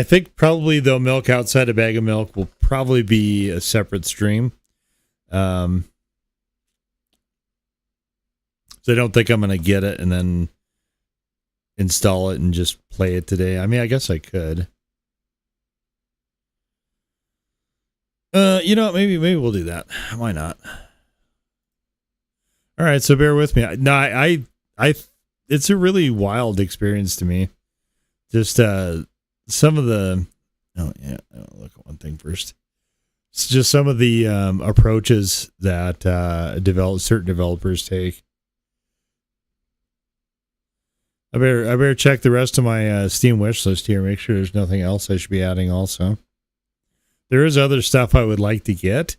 think probably though, milk outside a bag of milk will probably be a separate stream. So I don't think I'm going to get it and then install it and just play it today. I mean, I guess I could. Maybe we'll do that. Why not? All right, so bear with me. No, I it's a really wild experience to me. Just some of the. Oh yeah, I'll look at one thing first. It's just some of the approaches that certain developers take. I better check the rest of my Steam wish list here. Make sure there's nothing else I should be adding. Also, there is other stuff I would like to get,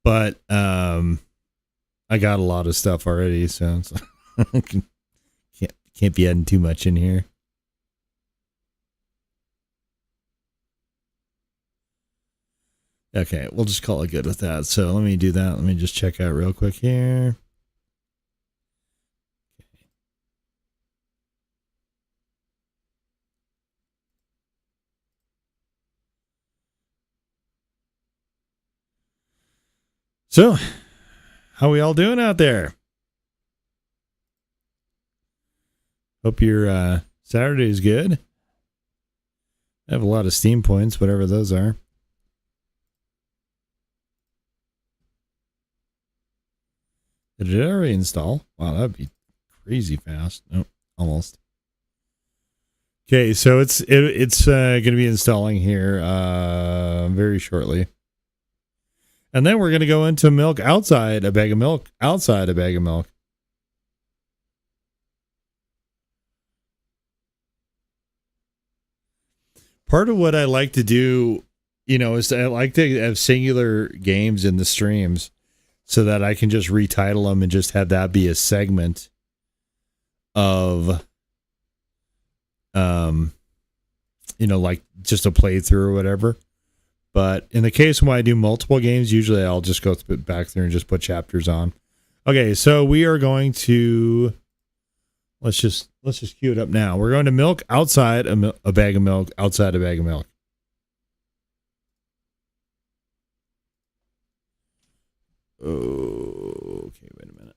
but I got a lot of stuff already, so can't be adding too much in here. Okay, we'll just call it good with that. So let me do that. Let me just check out real quick here. So, how we all doing out there? Hope your Saturday is good. I have a lot of Steam points, whatever those are. Did it already install? Wow, that'd be crazy fast. Nope, almost. Okay, so it's going to be installing here very shortly. And then we're going to go into milk outside a bag of milk. Outside a bag of milk. Part of what I like to do, is I like to have singular games in the streams so that I can just retitle them and just have that be a segment of, like just a playthrough or whatever. But in the case when I do multiple games, usually I'll just go back there and just put chapters on. Okay, so we are going to let's just cue it up now. We're going to milk outside a bag of milk outside a bag of milk. Okay, wait a minute.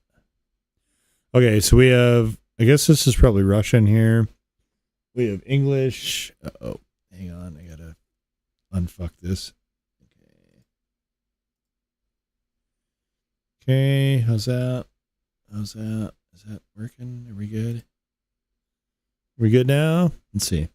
Okay, so we have. I guess this is probably Russian here. We have English. Oh, hang on. I gotta unfuck this. Okay, how's that? Is that working? Are we good? We good now? Let's see.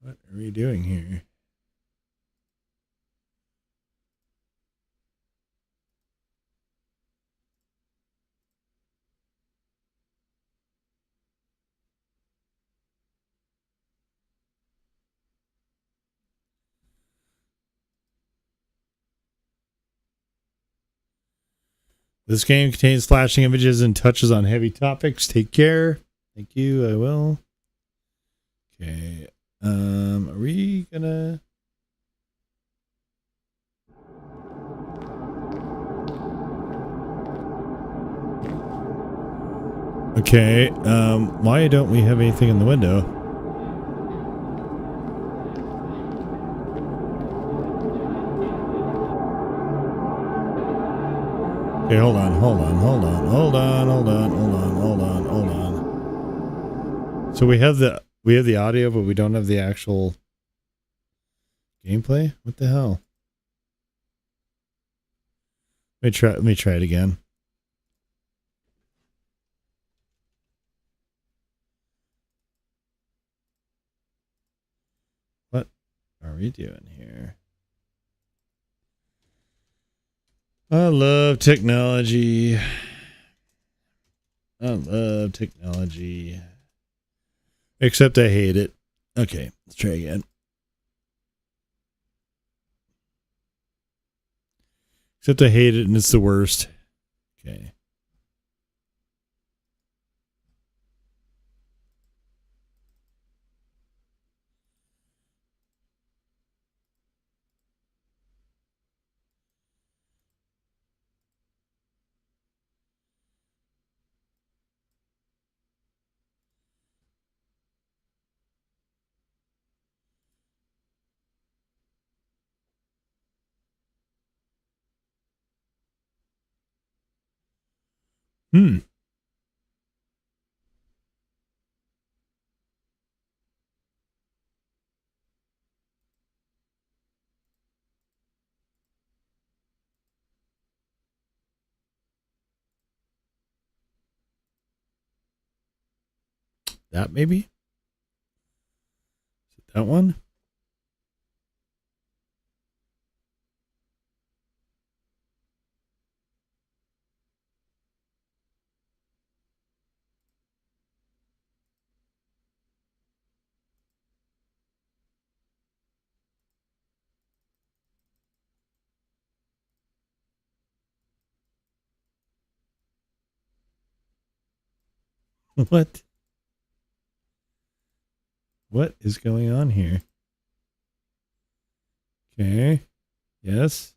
What are we doing here? This game contains flashing images and touches on heavy topics. Take care. Thank you. I will. Okay. Are we gonna? Okay. Why don't we have anything in the window? Okay, hold on. So we have the audio, but we don't have the actual gameplay? What the hell? Let me try it again. What are we doing here? I love technology. Except I hate it. Okay, let's try again. Except I hate it and it's the worst. Okay. Hmm. That maybe? Is it that one? What? What is going on here? Okay. Yes.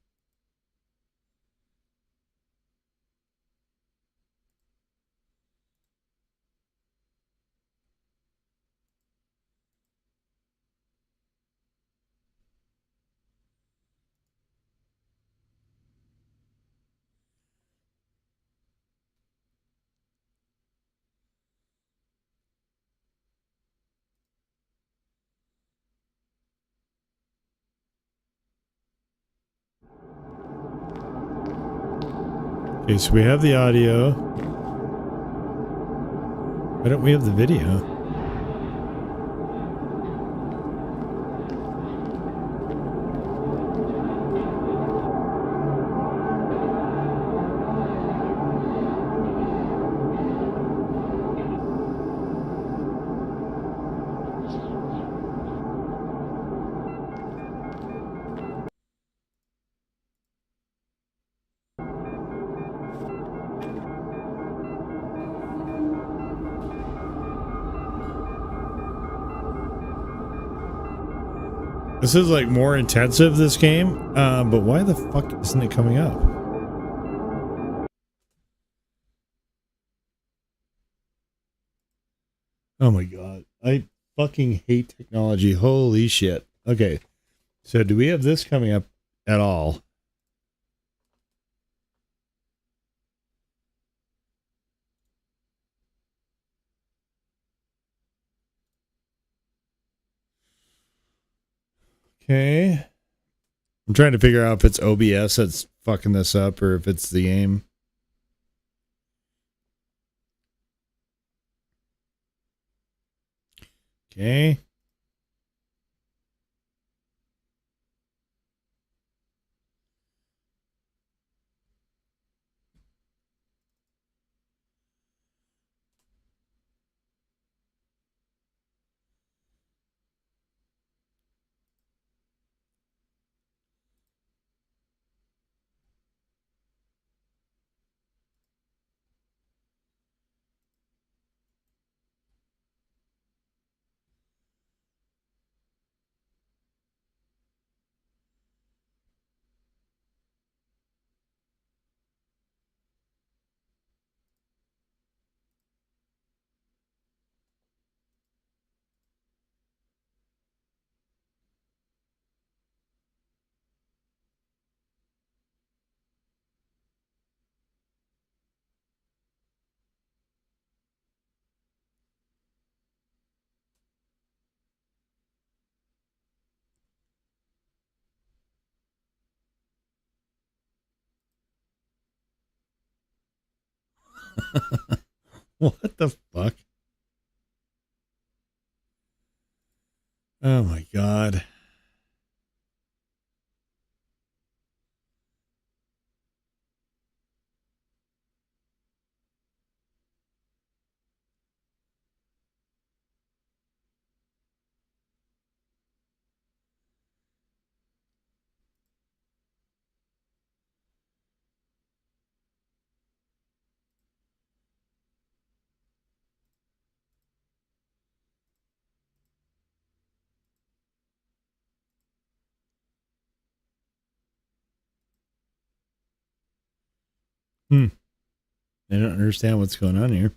Okay, so we have the audio. Why don't we have the video? This is like more intensive, this game. But why the fuck isn't it coming up? Oh my god. I fucking hate technology. Holy shit. Okay. So do we have this coming up at all? Okay. I'm trying to figure out if it's OBS that's fucking this up or if it's the game. Okay. What the fuck? Oh my god. Hmm. I don't understand what's going on here.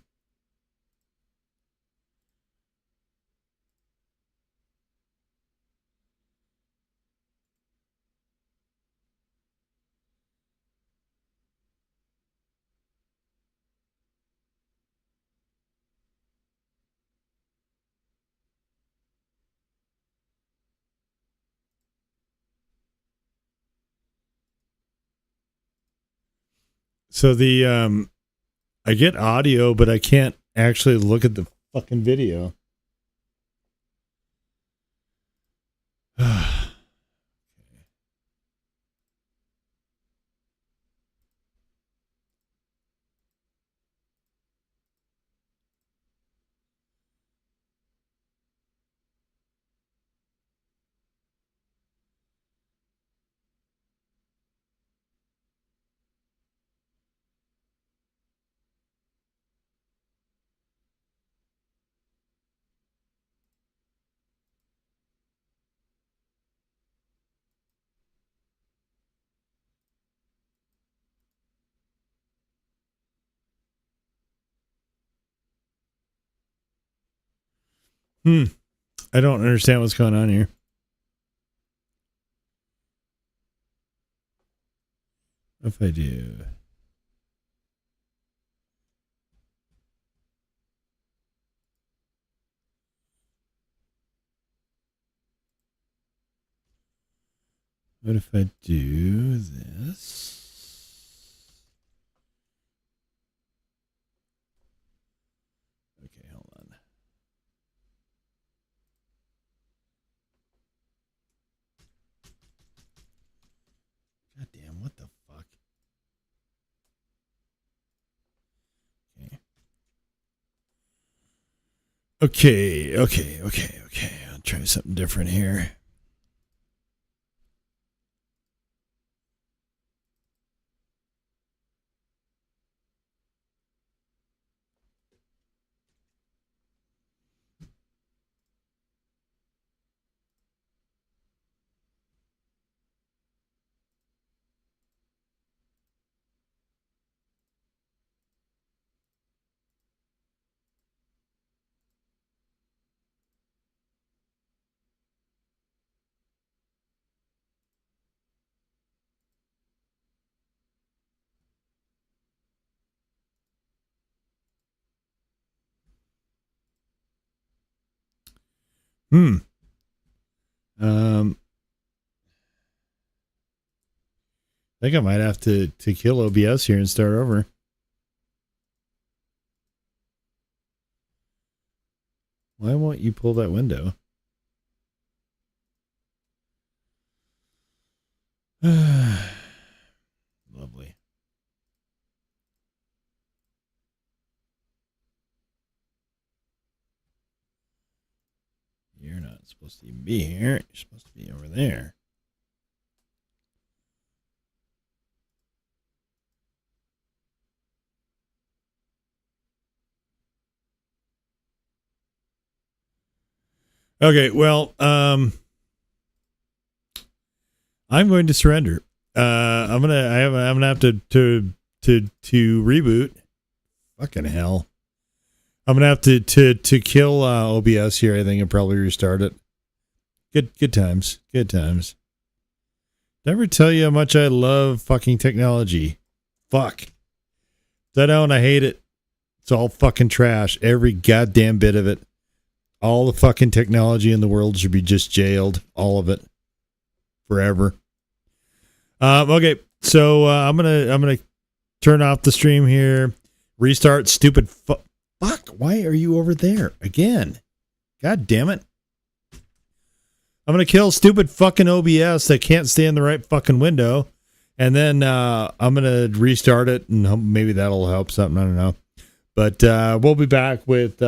So I get audio, but I can't actually look at the fucking video. I don't understand what's going on here. If I do. What if I do this? Okay, hold on. God damn, what the fuck? Okay. Okay. I'll try something different here. I think I might have to kill OBS here and start over. Why won't you pull that window? Lovely. You're not supposed to even be here. You're supposed to be over there. Okay, well, I'm going to surrender. I'm gonna have to reboot. Fucking hell. I'm gonna have to kill OBS here, I think, and probably restart it. Good times. Good times. Never tell you how much I love fucking technology. Fuck. I don't, I hate it. It's all fucking trash. Every goddamn bit of it. All the fucking technology in the world should be just jailed. All of it. Forever. Okay, so I'm gonna turn off the stream here. Restart. Stupid fuck. Why are you over there again? God damn it! I'm gonna kill stupid fucking OBS that can't stay in the right fucking window, and then I'm gonna restart it, and maybe that'll help something. I don't know, but we'll be back with.